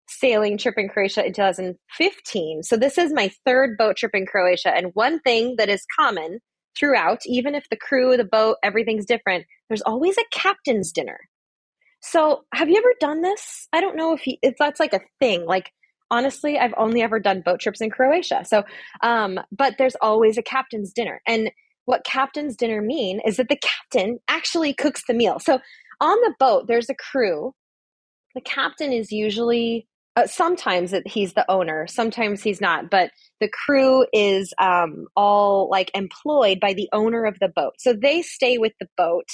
sailing trip in Croatia in 2015. So this is my third boat trip in Croatia. And one thing that is common throughout, even if the crew, the boat, everything's different, there's always a captain's dinner. So have you ever done this? I don't know if that's like a thing. Like, honestly, I've only ever done boat trips in Croatia. So, but there's always a captain's dinner. And what captain's dinner mean is that the captain actually cooks the meal. So on the boat, there's a crew. The captain is usually, sometimes he's the owner, sometimes he's not, but the crew is all like employed by the owner of the boat. So they stay with the boat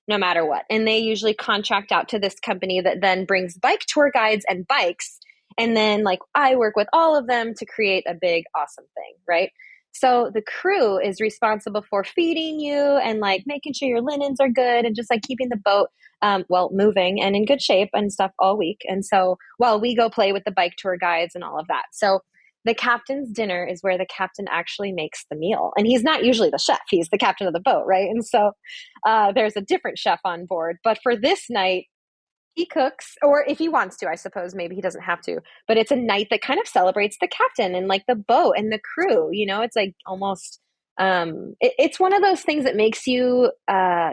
no matter what. And they usually contract out to this company that then brings bike tour guides and bikes. And then like I work with all of them to create a big, awesome thing, right? So the crew is responsible for feeding you and like making sure your linens are good and just like keeping the boat moving and in good shape and stuff all week. And so while we go play with the bike tour guides and all of that. So the captain's dinner is where the captain actually makes the meal. And he's not usually the chef. He's the captain of the boat, right? And so there's a different chef on board. But for this night, he cooks, or if he wants to, I suppose maybe he doesn't have to, but it's a night that kind of celebrates the captain and like the boat and the crew, you know, it's like almost, it's one of those things that makes you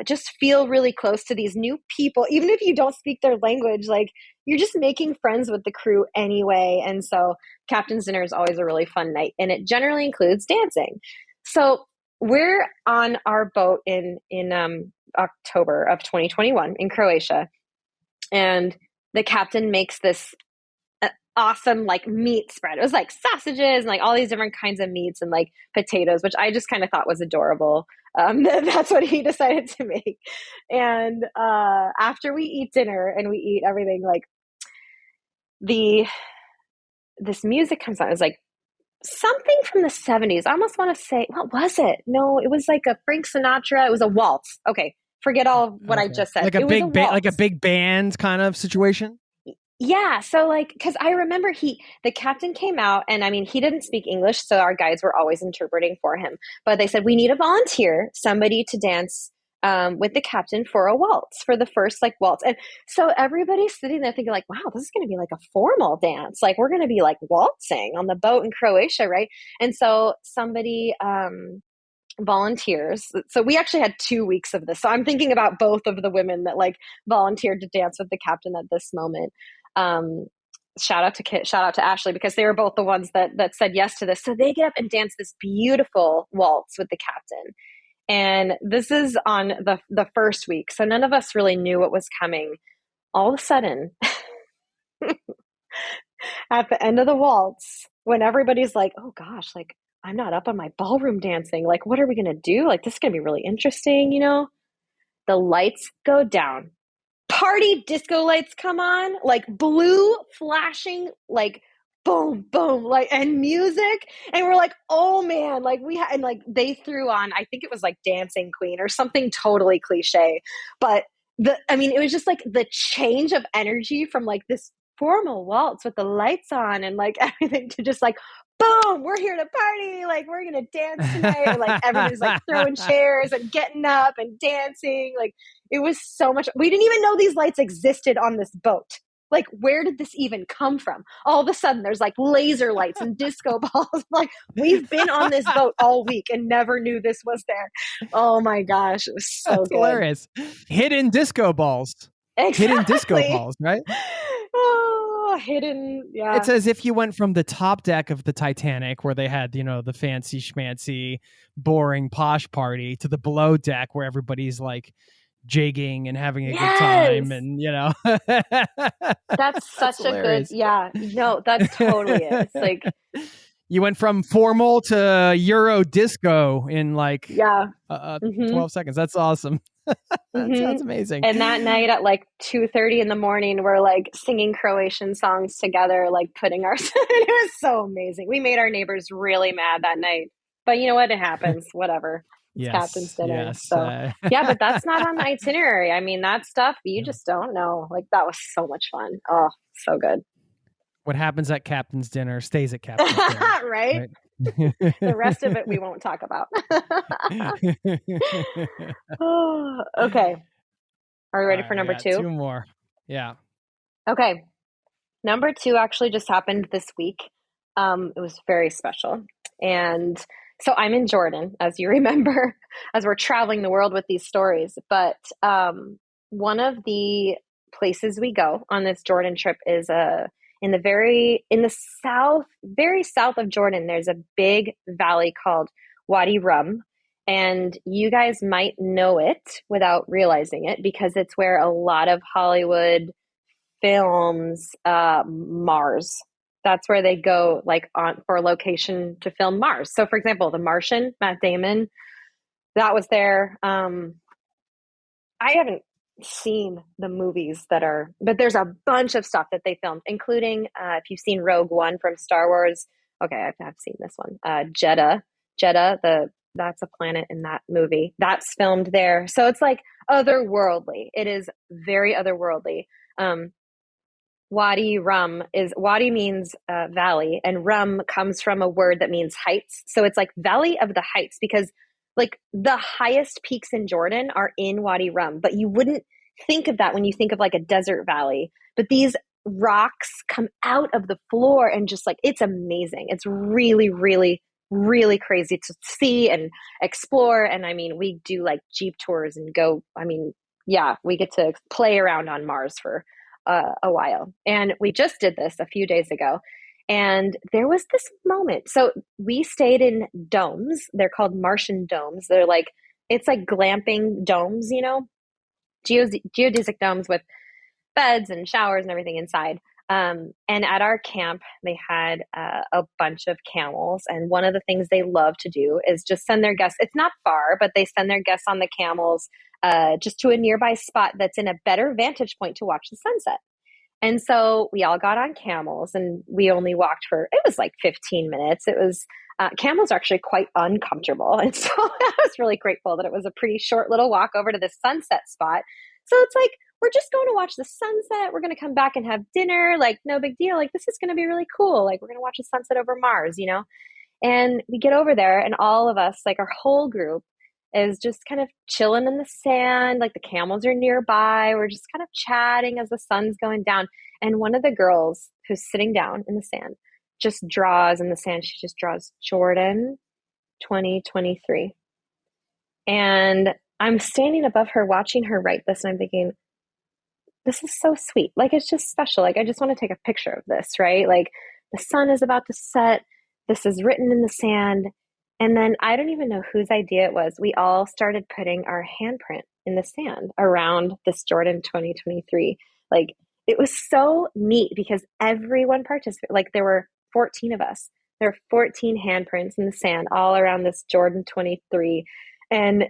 just feel really close to these new people, even if you don't speak their language, like you're just making friends with the crew anyway. And so captain's dinner is always a really fun night, and it generally includes dancing. So we're on our boat in October of 2021 in Croatia. And the captain makes this awesome like meat spread. It was like sausages and like all these different kinds of meats and like potatoes, which I just kind of thought was adorable. That's what he decided to make. And after we eat dinner and we eat everything, like this music comes on. It was like something from the 70s. I almost want to say, what was it? No, it was like a Frank Sinatra. It was a waltz. Okay. Forget all of what I just said. Like a big band, like a big band kind of situation. Yeah. So like, cause I remember the captain came out, and I mean, he didn't speak English. So our guides were always interpreting for him, but they said, we need a volunteer, somebody to dance with the captain for a waltz, for the first like waltz. And so everybody's sitting there thinking like, wow, this is going to be like a formal dance. Like we're going to be like waltzing on the boat in Croatia. Right. And so somebody, volunteers. So we actually had 2 weeks of this. So I'm thinking about both of the women that like volunteered to dance with the captain at this moment. Shout out to Ashley, because they were both the ones that said yes to this. So they get up and dance this beautiful waltz with the captain. And this is on the first week. So none of us really knew what was coming. All of a sudden, at the end of the waltz, when everybody's like, oh gosh, like I'm not up on my ballroom dancing. Like, what are we going to do? Like, this is going to be really interesting, you know? The lights go down. Party disco lights come on, like blue flashing, like boom, boom, like, and music. And we're like, oh man, like and like they threw on, I think it was like Dancing Queen or something totally cliche. But it was just like the change of energy from like this formal waltz with the lights on and like everything to just like, boom, we're here to party. Like, we're going to dance tonight. And like, everybody's like throwing chairs and getting up and dancing. Like, it was so much. We didn't even know these lights existed on this boat. Like, where did this even come from? All of a sudden, there's like laser lights and disco balls. Like, we've been on this boat all week and never knew this was there. Oh my gosh. It was so That's good. Hilarious. Hidden disco balls. Exactly. Hidden disco balls, right? Oh, hidden. It's Yeah. as if you went from the top deck of the Titanic, where they had, the fancy schmancy, boring posh party, to the below deck where everybody's like jigging and having a good time, Yes. and That's that's such a good, hilarious. yeah. No, that totally is. Like, You went from formal to Euro disco in like yeah. Mm-hmm. 12 seconds. That's awesome. That Mm-hmm. sounds amazing. And that night at like 2:30 in the morning, we're like singing Croatian songs together, like putting our, it was so amazing. We made our neighbors really mad that night. But you know what? It happens. Whatever. It's captain's Yes, dinner. yes. So yeah, but that's not on the itinerary. I mean, that stuff you No. just don't know. Like that was so much fun. Oh, so good. What happens at captain's dinner stays at captain's dinner, Right? right? The rest of it we won't talk about. Oh, okay. Are we All ready for right, we number got two? two more. Yeah. Okay. Number two actually just happened this week. It was very special. And so I'm in Jordan, as you remember, as we're traveling the world with these stories. But one of the places we go on this Jordan trip is in the south, very south of Jordan. There's a big valley called Wadi Rum. And you guys might know it without realizing it because it's where a lot of Hollywood films Mars. That's where they go like on for location to film Mars. So for example, The Martian, Matt Damon, that was there. I haven't seen the movies that are, but there's a bunch of stuff that they filmed, including if you've seen Rogue One from Star Wars. Okay, I've seen this one. Jeddah, that's a planet in that movie. That's filmed there. So it's like otherworldly. It is very otherworldly. Um, Wadi means valley, and Rum comes from a word that means heights. So it's like Valley of the Heights because like the highest peaks in Jordan are in Wadi Rum, but you wouldn't think of that when you think of like a desert valley. But these rocks come out of the floor and just like it's amazing. It's really, really, really crazy to see and explore. And I mean, we do like Jeep tours and go, I mean, yeah, we get to play around on Mars for a while. And we just did this a few days ago. And there was this moment. So we stayed in domes. They're called Martian domes. They're like, it's like glamping domes, geodesic domes with beds and showers and everything inside. And at our camp, they had a bunch of camels. And one of the things they love to do is just send their guests, it's not far, but they send their guests on the camels just to a nearby spot that's in a better vantage point to watch the sunset. And so we all got on camels and we only walked for, it was like 15 minutes. It was, camels are actually quite uncomfortable. And so I was really grateful that it was a pretty short little walk over to this sunset spot. So it's like, we're just going to watch the sunset. We're going to come back and have dinner. Like, no big deal. Like, this is going to be really cool. Like, we're going to watch the sunset over Mars. And we get over there and all of us, like our whole group, is just kind of chilling in the sand. Like the camels are nearby. We're just kind of chatting as the sun's going down. And one of the girls who's sitting down in the sand just draws in the sand. She just draws Jordan 2023. And I'm standing above her watching her write this. And I'm thinking, this is so sweet. Like, it's just special. Like, I just want to take a picture of this, right? Like, the sun is about to set. This is written in the sand. And then I don't even know whose idea it was. We all started putting our handprint in the sand around this Jordan 2023. Like, it was so neat because everyone participated. Like, there were 14 of us. There were 14 handprints in the sand all around this Jordan 23. And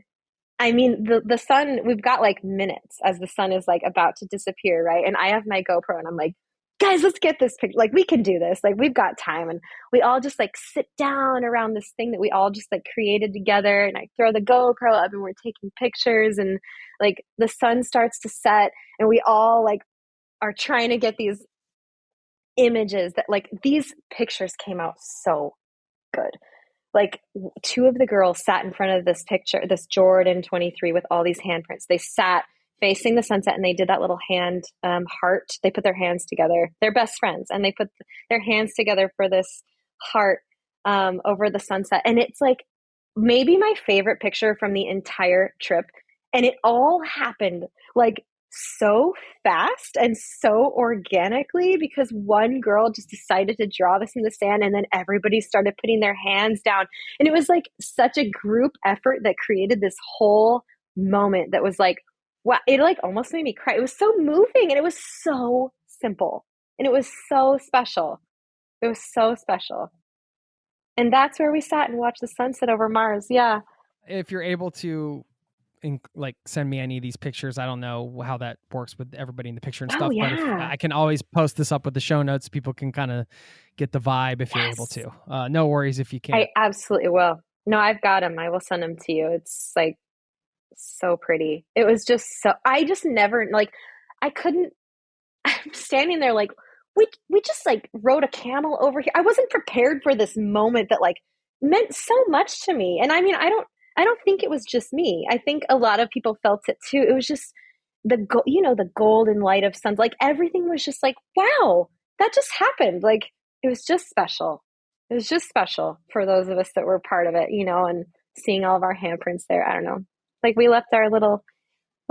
I mean, the sun, we've got like minutes as the sun is like about to disappear, right? And I have my GoPro and I'm like, guys, let's get this picture. Like, we can do this. Like, we've got time. And we all just like sit down around this thing that we all just like created together. And I throw the GoPro up and we're taking pictures. And like the sun starts to set and we all like are trying to get these images that like these pictures came out so good. Like two of the girls sat in front of this picture, this Jordan 23 with all these handprints. They sat facing the sunset and they did that little hand heart. They put their hands together. They're best friends and they put their hands together for this heart over the sunset. And it's like maybe my favorite picture from the entire trip. And it all happened like so fast and so organically because one girl just decided to draw this in the sand and then everybody started putting their hands down. And it was like such a group effort that created this whole moment that was like, wow, it like almost made me cry. It was so moving and it was so simple and it was so special. It was so special. And that's where we sat and watched the sunset over Mars. Yeah. If you're able to like send me any of these pictures, I don't know how that works with everybody in the picture and Oh, stuff, but if yeah. I can always post this up with the show notes, people can kind of get the vibe if you're able Yes. to. No worries if you can't. I absolutely will. No, I've got them. I will send them to you. It's like so pretty. It was just so, I just never, like, I couldn't, I'm standing there like, we just like rode a camel over here. I wasn't prepared for this moment that like meant so much to me. And I mean, I don't think it was just me. I think a lot of people felt it too. It was just the golden light of suns. Like everything was just like, wow, that just happened. Like it was just special. It was just special for those of us that were part of it, and seeing all of our handprints there. I don't know. Like we left our little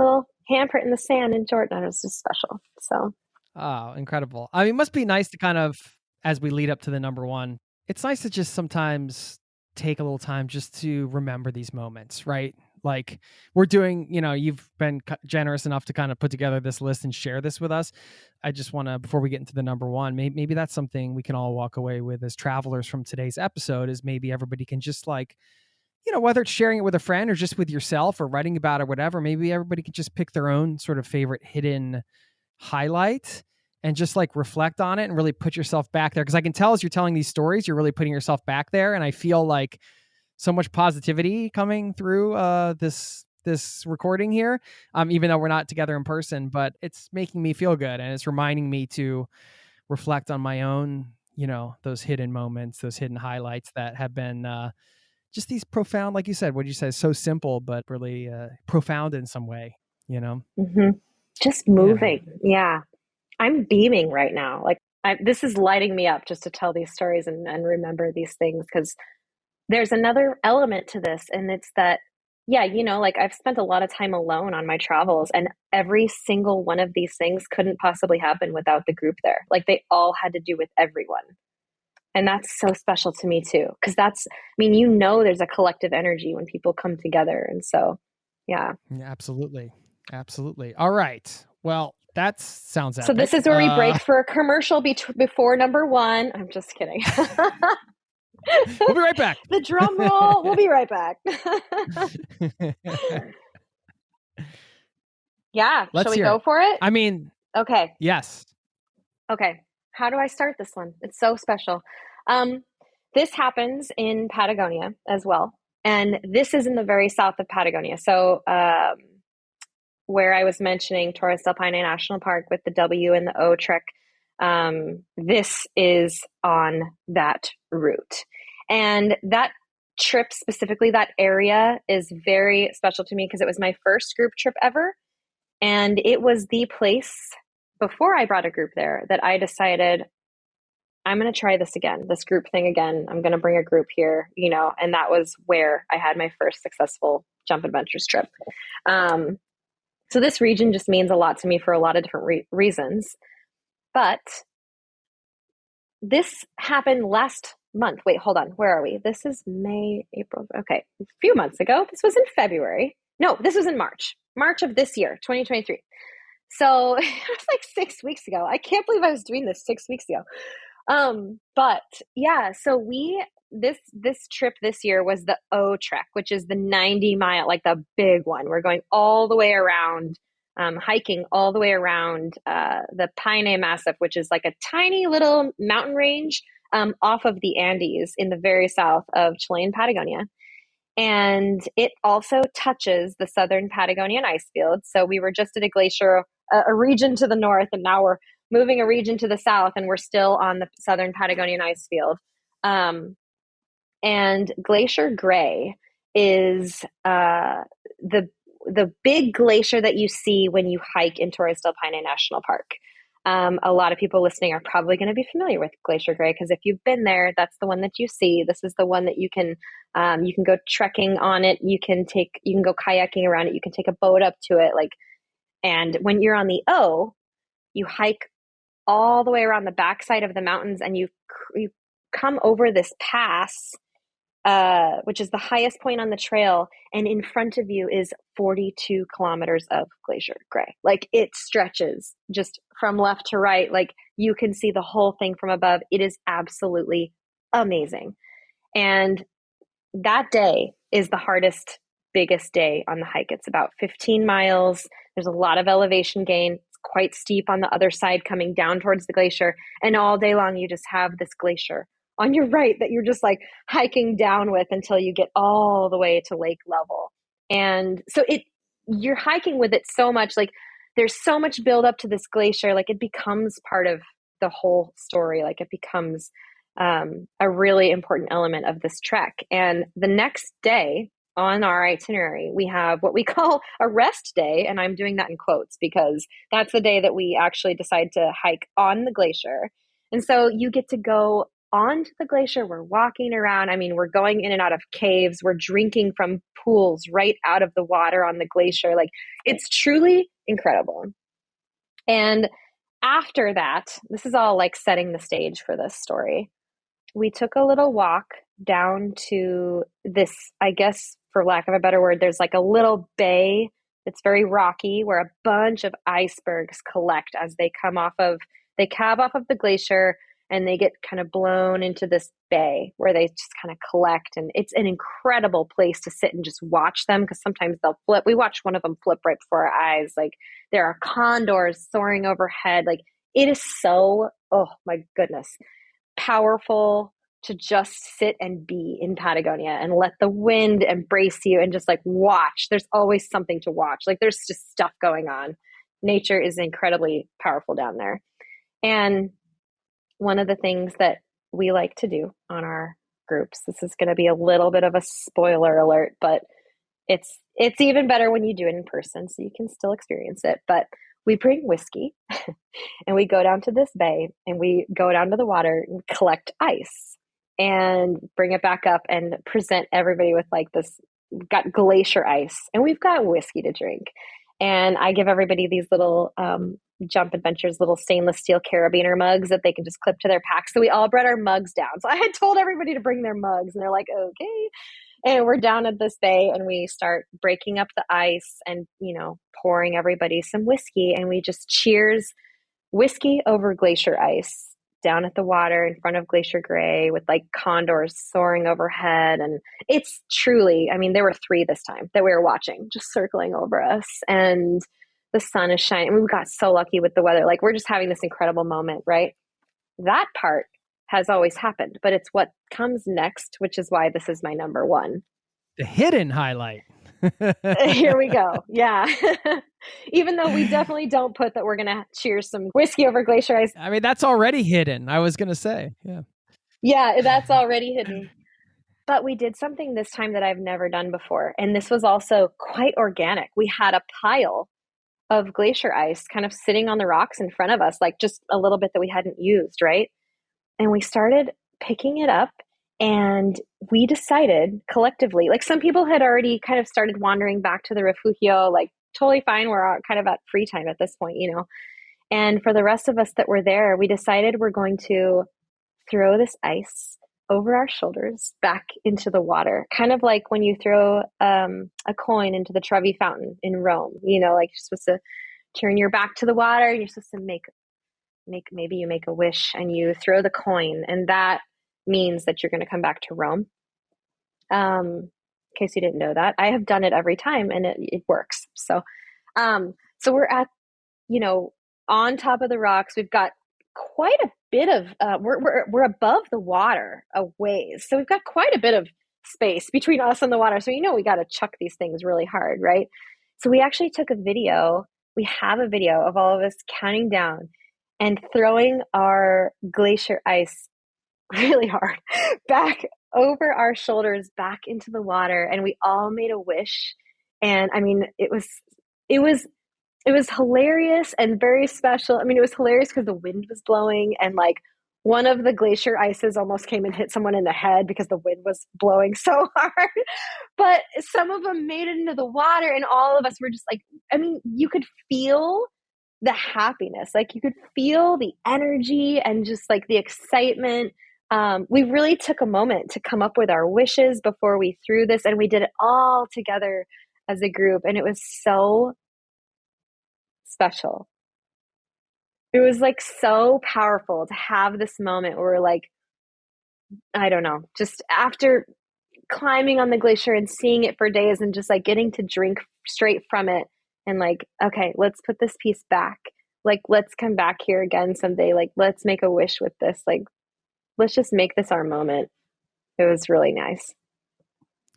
handprint in the sand in Jordan. It was just special. So Oh, incredible. I mean, it must be nice to kind of, as we lead up to the number one, it's nice to just sometimes take a little time just to remember these moments, right? Like we're doing, you've been generous enough to kind of put together this list and share this with us. I just want to, before we get into the number one, maybe that's something we can all walk away with as travelers from today's episode is maybe everybody can just like, whether it's sharing it with a friend or just with yourself or writing about it or whatever, maybe everybody can just pick their own sort of favorite hidden highlight and just like reflect on it and really put yourself back there. Cause I can tell as you're telling these stories, you're really putting yourself back there. And I feel like so much positivity coming through this recording here, even though we're not together in person, but it's making me feel good. And it's reminding me to reflect on my own, those hidden moments, those hidden highlights that have been just these profound, like you said, what you said, so simple, but really profound in some way, mm-hmm. Just Yeah. moving. Yeah. I'm beaming right now. Like this is lighting me up just to tell these stories and remember these things because there's another element to this. And it's that, yeah, like I've spent a lot of time alone on my travels and every single one of these things couldn't possibly happen without the group there. Like they all had to do with everyone. And that's so special to me too. Cause there's a collective energy when people come together. And so, yeah. Yeah, absolutely. Absolutely. All right. Well, that sounds So this epic. is where we break for a commercial before number one. I'm just kidding. We'll be right back. The drum roll. We'll be right back. Yeah. Let's Shall we hear go it. for it? I mean, Okay. yes. Okay. How do I start this one? It's so special. This happens in Patagonia as well. And this is in the very south of Patagonia. So, where I was mentioning Torres del Paine National Park with the W and the O trek, this is on that route. And that trip specifically, that area is very special to me because it was my first group trip ever. And it was the place before I brought a group there that I decided I'm going to try this again, this group thing again. I'm going to bring a group here, and that was where I had my first successful Jump Adventures trip. So this region just means a lot to me for a lot of different reasons. But this happened last month. Wait, hold on. Where are we? This is May, April. Okay. A few months ago. This was in February. No, this was in March of this year, 2023. So it was like 6 weeks ago. I can't believe I was doing this 6 weeks ago. But yeah, so this trip this year was the O Trek, which is the 90-mile, like the big one. We're going all the way around, hiking all the way around the Paine Massif, which is like a tiny little mountain range off of the Andes in the very south of Chilean Patagonia. And it also touches the southern Patagonian ice field. So we were just at a glacier, a region to the north, and now we're moving a region to the south, and we're still on the southern Patagonian ice field. And Glacier Gray is the big glacier that you see when you hike in Torres del Paine National Park. A lot of people listening are probably going to be familiar with Glacier Gray because if you've been there, that's the one that you see. This is the one that you can go trekking on it. You can go kayaking around it. You can take a boat up to it. Like And when you're on the O, you hike all the way around the backside of the mountains, and you come over this pass, which is the highest point on the trail, and in front of you is 42 kilometers of glacier gray. Like, it stretches just from left to right. Like, you can see the whole thing from above. It is absolutely amazing. And that day is the hardest, biggest day on the hike. It's about 15 miles. There's a lot of elevation gain. It's quite steep on the other side coming down towards the glacier. And all day long, you just have this glacier on your right that you're just like hiking down with until you get all the way to lake level. And so you're hiking with it so much. Like, there's so much build up to this glacier. Like, it becomes part of the whole story. Like, it becomes a really important element of this trek. And the next day on our itinerary, we have what we call a rest day. And I'm doing that in quotes because that's the day that we actually decide to hike on the glacier. And so you get to go onto the glacier. We're walking around. I mean, we're going in and out of caves. We're drinking from pools right out of the water on the glacier. Like, it's truly incredible. And after that, this is all like setting the stage for this story. We took a little walk down to this, I guess, for lack of a better word, there's like a little bay that's very rocky where a bunch of icebergs collect as they calve off of the glacier, and they get kind of blown into this bay where they just kind of collect. And it's an incredible place to sit and just watch them, because sometimes they'll flip. We watched one of them flip right before our eyes. Like, there are condors soaring overhead. Like, it is so, oh my goodness, powerful to just sit and be in Patagonia and let the wind embrace you and just like watch. There's always something to watch. Like, there's just stuff going on. Nature is incredibly powerful down there. And one of the things that we like to do on our groups, this is going to be a little bit of a spoiler alert, but it's even better when you do it in person, so you can still experience it. But we bring whiskey and we go down to this bay and we go down to the water and collect ice and bring it back up and present everybody with like this. We've got glacier ice and we've got whiskey to drink. And I give everybody these little Jump Adventures little stainless steel carabiner mugs that they can just clip to their pack. So we all brought our mugs down. So I had told everybody to bring their mugs, and they're like, okay. And we're down at this bay and we start breaking up the ice and, pouring everybody some whiskey. And we just cheers whiskey over glacier ice down at the water in front of Glacier Gray with like condors soaring overhead. And it's truly, I mean, there were 3 this time that we were watching just circling over us, and the sun is shining. We got so lucky with the weather. Like, we're just having this incredible moment, right? That part has always happened, but it's what comes next, which is why this is my number one. The hidden highlight. Here we go. Yeah. Even though we definitely don't put that we're going to cheers some whiskey over glacier ice. I mean, that's already hidden, I was going to say. Yeah. Yeah, that's already hidden. But we did something this time that I've never done before. And this was also quite organic. We had a pile of glacier ice kind of sitting on the rocks in front of us, like just a little bit that we hadn't used, right? And we started picking it up, and we decided collectively, like, some people had already kind of started wandering back to the refugio, like totally fine. We're kind of at free time at this point, And for the rest of us that were there, we decided we're going to throw this ice over our shoulders back into the water, kind of like when you throw a coin into the Trevi Fountain in Rome. Like, you're supposed to turn your back to the water, and you're supposed to maybe you make a wish and you throw the coin, and that means that you're going to come back to Rome. In case you didn't know that, I have done it every time, and it works. So we're at, on top of the rocks. We've got quite a bit of we're above the water a ways, so we've got quite a bit of space between us and the water. So we got to chuck these things really hard, right? So we actually took a video. We have a video of all of us counting down and throwing our glacier ice really hard back over our shoulders back into the water, and we all made a wish. And I mean, it was hilarious and very special. I mean, it was hilarious because the wind was blowing, and like One of the glacier ices almost came and hit someone in the head because the wind was blowing so hard. But some of them made it into the water, and all of us were just like, I mean, you could feel the happiness, like you could feel the energy and just like the excitement. We really took a moment to come up with our wishes before we threw this, and we did it all together as a group, and it was so special. It was like so powerful to have this moment where we're like, I don't know, just after climbing on the glacier and seeing it for days and just like getting to drink straight from it and like, okay, let's put this piece back. Like, let's come back here again someday. Like, let's make a wish with this. Like, let's just make this our moment. It was really nice.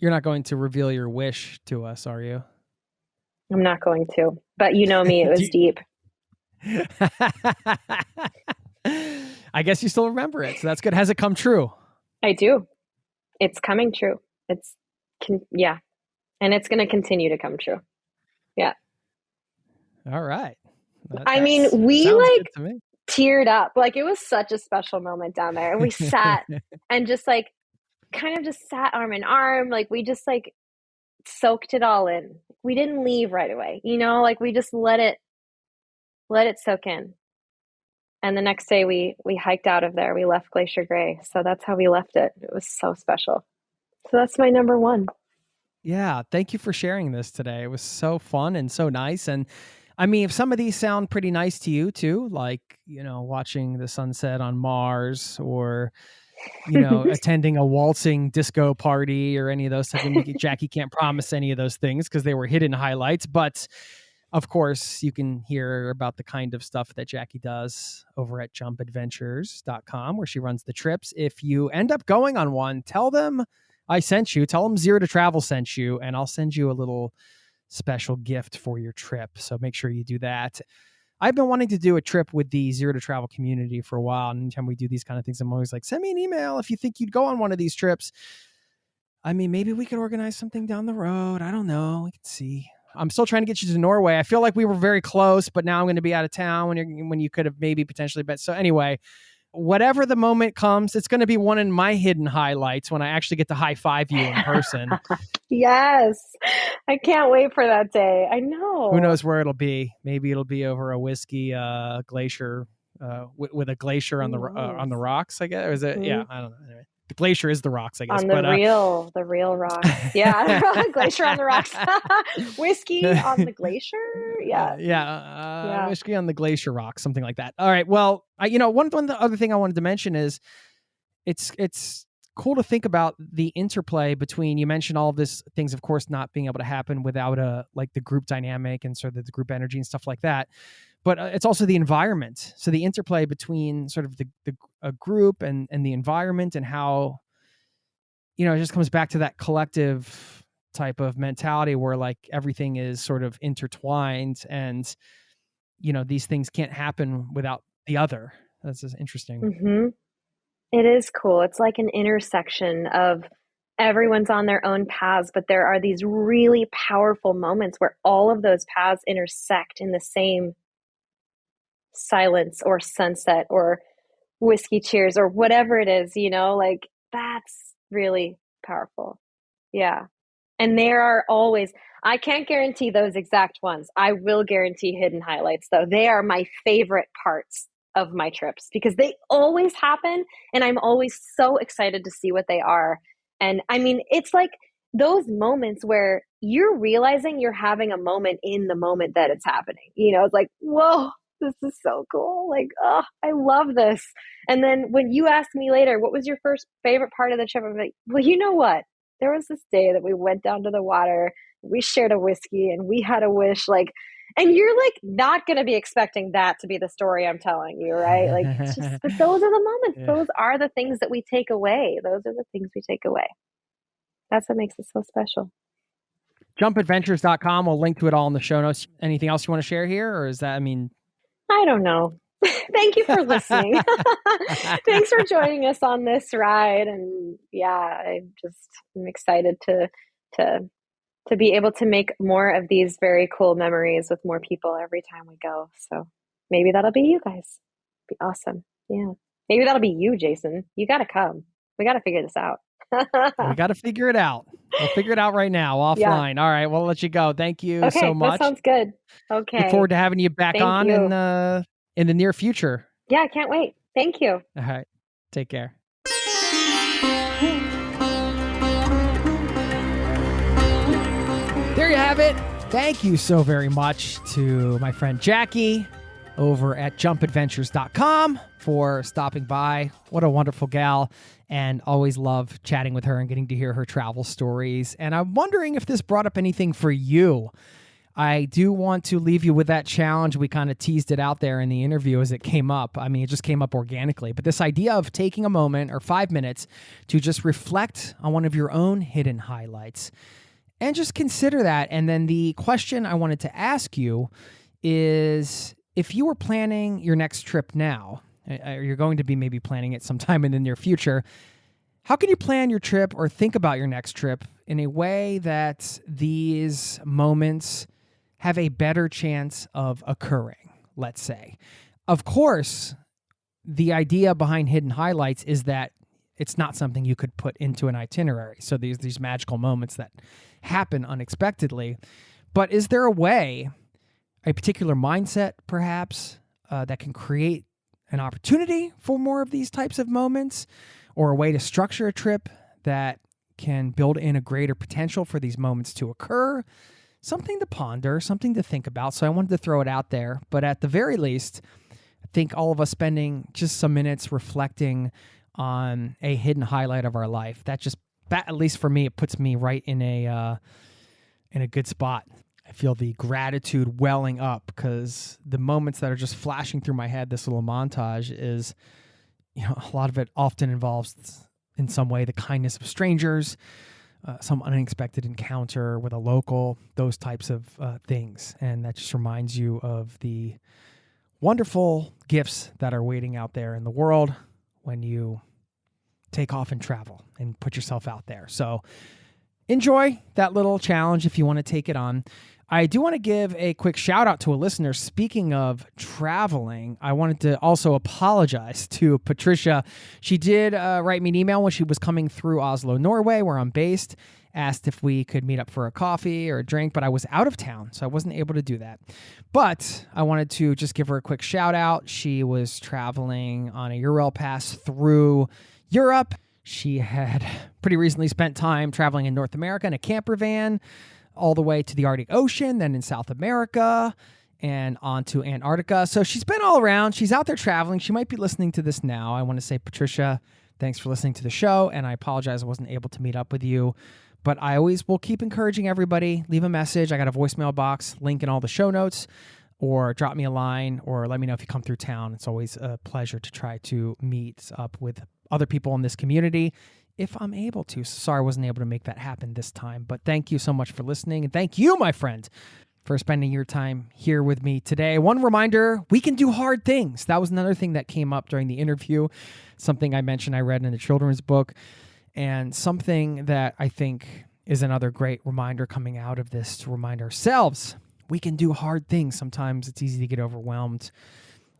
You're not going to reveal your wish to us, are you? I'm not going to, but you know me, it was deep. I guess you still remember it. So that's good. Has it come true? I do. It's coming true. Yeah. And it's going to continue to come true. Yeah. All right. I mean, we sounds like good to me. teared up. Like it was such a special moment down there. And we sat and just like kind of just sat arm in arm. Like we just like soaked it all in. We didn't leave right away. You know, like we just let it soak in. And the next day we hiked out of there. We left Glacier Gray. So that's how we left it. It was so special. So that's my number one. Yeah. Thank you for sharing this today. It was so fun and so nice. And I mean, if some of these sound pretty nice to you too, like, you know, watching the sunset on Mars or, you know, attending a waltzing disco party or any of those type of things. Jackie can't promise any of those things because they were hidden highlights, but of course you can hear about the kind of stuff that Jackie does over at jumpadventures.com where she runs the trips. If you end up going on one, tell them I sent you, tell them Zero to Travel sent you, and I'll send you a little special gift for your trip. So make sure you do that. I've been wanting to do a trip with the Zero to Travel community for a while. And anytime we do these kind of things, I'm always like, send me an email if you think you'd go on one of these trips. I mean, maybe we could organize something down the road. I don't know. We could see. I'm still trying to get you to Norway. I feel like we were very close, but now I'm going to be out of town when you could have maybe potentially bet. So anyway, whatever the moment comes, it's going to be one in my hidden highlights when I actually get to high five you in person. Yes. I can't wait for that day. I know. Who knows where it'll be? Maybe it'll be over a whiskey glacier with a glacier on the rocks, I guess. Or is it? Yeah, I don't know. Anyway, the glacier is the rocks, I guess. On the real rocks. Yeah, glacier on the rocks. Whiskey on the glacier. Yeah. Whiskey on the glacier rocks, something like that. All right. Well, one the other thing I wanted to mention is it's cool to think about the interplay between, you mentioned all of this things, of course, not being able to happen without the group dynamic and sort of the group energy and stuff like that. But it's also the environment. So the interplay between sort of a group and the environment and how, it just comes back to that collective type of mentality where like everything is sort of intertwined and, these things can't happen without the other. That's just interesting. Mm-hmm. It is cool. It's like an intersection of everyone's on their own paths, but there are these really powerful moments where all of those paths intersect in the same silence or sunset or whiskey cheers or whatever it is, like that's really powerful. Yeah. And there are always, I can't guarantee those exact ones. I will guarantee hidden highlights though. They are my favorite parts of my trips because they always happen and I'm always so excited to see what they are. And I mean, it's like those moments where you're realizing you're having a moment in the moment that it's happening. It's like, whoa, this is so cool. Like, oh, I love this. And then when you ask me later, what was your first favorite part of the trip? I'm like, well, you know what? There was this day that we went down to the water, we shared a whiskey and we had a wish, like, and you're like not going to be expecting that to be the story I'm telling you, right? Like, it's just, but those are the moments. Yeah. Those are the things that we take away. Those are the things we take away. That's what makes it so special. Jumpadventures.com. We'll link to it all in the show notes. Anything else you want to share here? Or is that, I don't know. Thank you for listening. Thanks for joining us on this ride. And yeah, I'm excited to be able to make more of these very cool memories with more people every time we go. So maybe that'll be you guys. Be awesome. Yeah. Maybe that'll be you, Jason. You got to come. We got to figure this out. We got to figure it out. We'll figure it out right now Yeah. offline. All right. Well, I'll let you go. Thank you so Okay. That much. sounds good. Look forward Okay. to having you back Thank on you. in the near future. Yeah, I can't wait. Thank you. All right. Take care. There you have it. Thank you so very much to my friend Jackie over at jumpadventures.com for stopping by. What a wonderful gal. And always love chatting with her and getting to hear her travel stories. And I'm wondering if this brought up anything for you. I do want to leave you with that challenge. We kind of teased it out there in the interview as it came up. I mean, it just came up organically. But this idea of taking a moment or 5 minutes to just reflect on one of your own hidden highlights and just consider that. And then the question I wanted to ask you is, if you were planning your next trip now, or you're going to be maybe planning it sometime in the near future, how can you plan your trip or think about your next trip in a way that these moments have a better chance of occurring, let's say? Of course, the idea behind hidden highlights is that it's not something you could put into an itinerary. So these magical moments that happen unexpectedly. But is there a way, a particular mindset perhaps, that can create an opportunity for more of these types of moments, or a way to structure a trip that can build in a greater potential for these moments to occur? Something to ponder, something to think about. So I wanted to throw it out there. But at the very least, I think all of us spending just some minutes reflecting on a hidden highlight of our life, that at least for me, it puts me right in a good spot. I feel the gratitude welling up because the moments that are just flashing through my head, this little montage is, a lot of it often involves in some way the kindness of strangers, some unexpected encounter with a local, those types of things. And that just reminds you of the wonderful gifts that are waiting out there in the world when you take off and travel and put yourself out there. So enjoy that little challenge if you want to take it on. I do want to give a quick shout out to a listener. Speaking of traveling, I wanted to also apologize to Patricia. She did write me an email when she was coming through Oslo, Norway, where I'm based, asked if we could meet up for a coffee or a drink, but I was out of town, so I wasn't able to do that. But I wanted to just give her a quick shout out. She was traveling on a Eurail pass through Europe. She had pretty recently spent time traveling in North America in a camper van, all the way to the Arctic Ocean, then in South America, and on to Antarctica. So she's been all around. She's out there traveling. She might be listening to this now. I want to say, Patricia, thanks for listening to the show, and I apologize I wasn't able to meet up with you. But I always will keep encouraging everybody. Leave a message. I got a voicemail box, link in all the show notes, or drop me a line, or let me know if you come through town. It's always a pleasure to try to meet up with other people in this community if I'm able to. Sorry I wasn't able to make that happen this time, but thank you so much for listening. And thank you, my friend, for spending your time here with me today. One reminder, we can do hard things. That was another thing that came up during the interview, something I mentioned I read in a children's book, and something that I think is another great reminder coming out of this to remind ourselves we can do hard things. Sometimes it's easy to get overwhelmed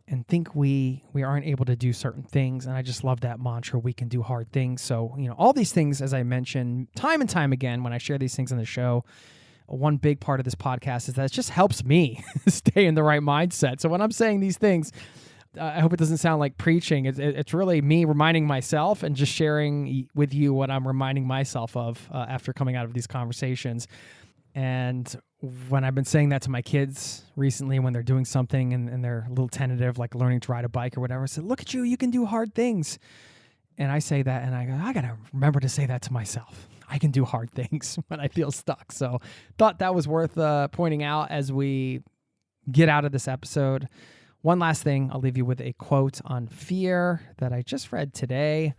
and think we aren't able to do certain things. And I just love that mantra, we can do hard things. So, all these things, as I mentioned time and time again, when I share these things on the show, one big part of this podcast is that it just helps me stay in the right mindset. So when I'm saying these things, I hope it doesn't sound like preaching. It's really me reminding myself and just sharing with you what I'm reminding myself of after coming out of these conversations. And when I've been saying that to my kids recently, when they're doing something and they're a little tentative, like learning to ride a bike or whatever, I said, look at you, you can do hard things. And I say that and I go, I got to remember to say that to myself. I can do hard things when I feel stuck. So thought that was worth pointing out as we get out of this episode. One last thing, I'll leave you with a quote on fear that I just read today.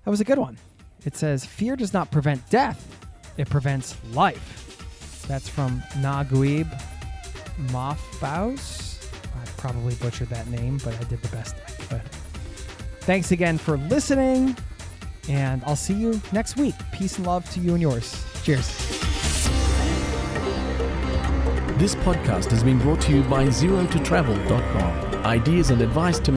That was a good one. It says, fear does not prevent death. It prevents life. That's from Naguib Mahfouz. I probably butchered that name, but I did the best I could. Thanks again for listening, and I'll see you next week. Peace and love to you and yours. Cheers. This podcast has been brought to you by ZeroToTravel.com. Ideas and advice to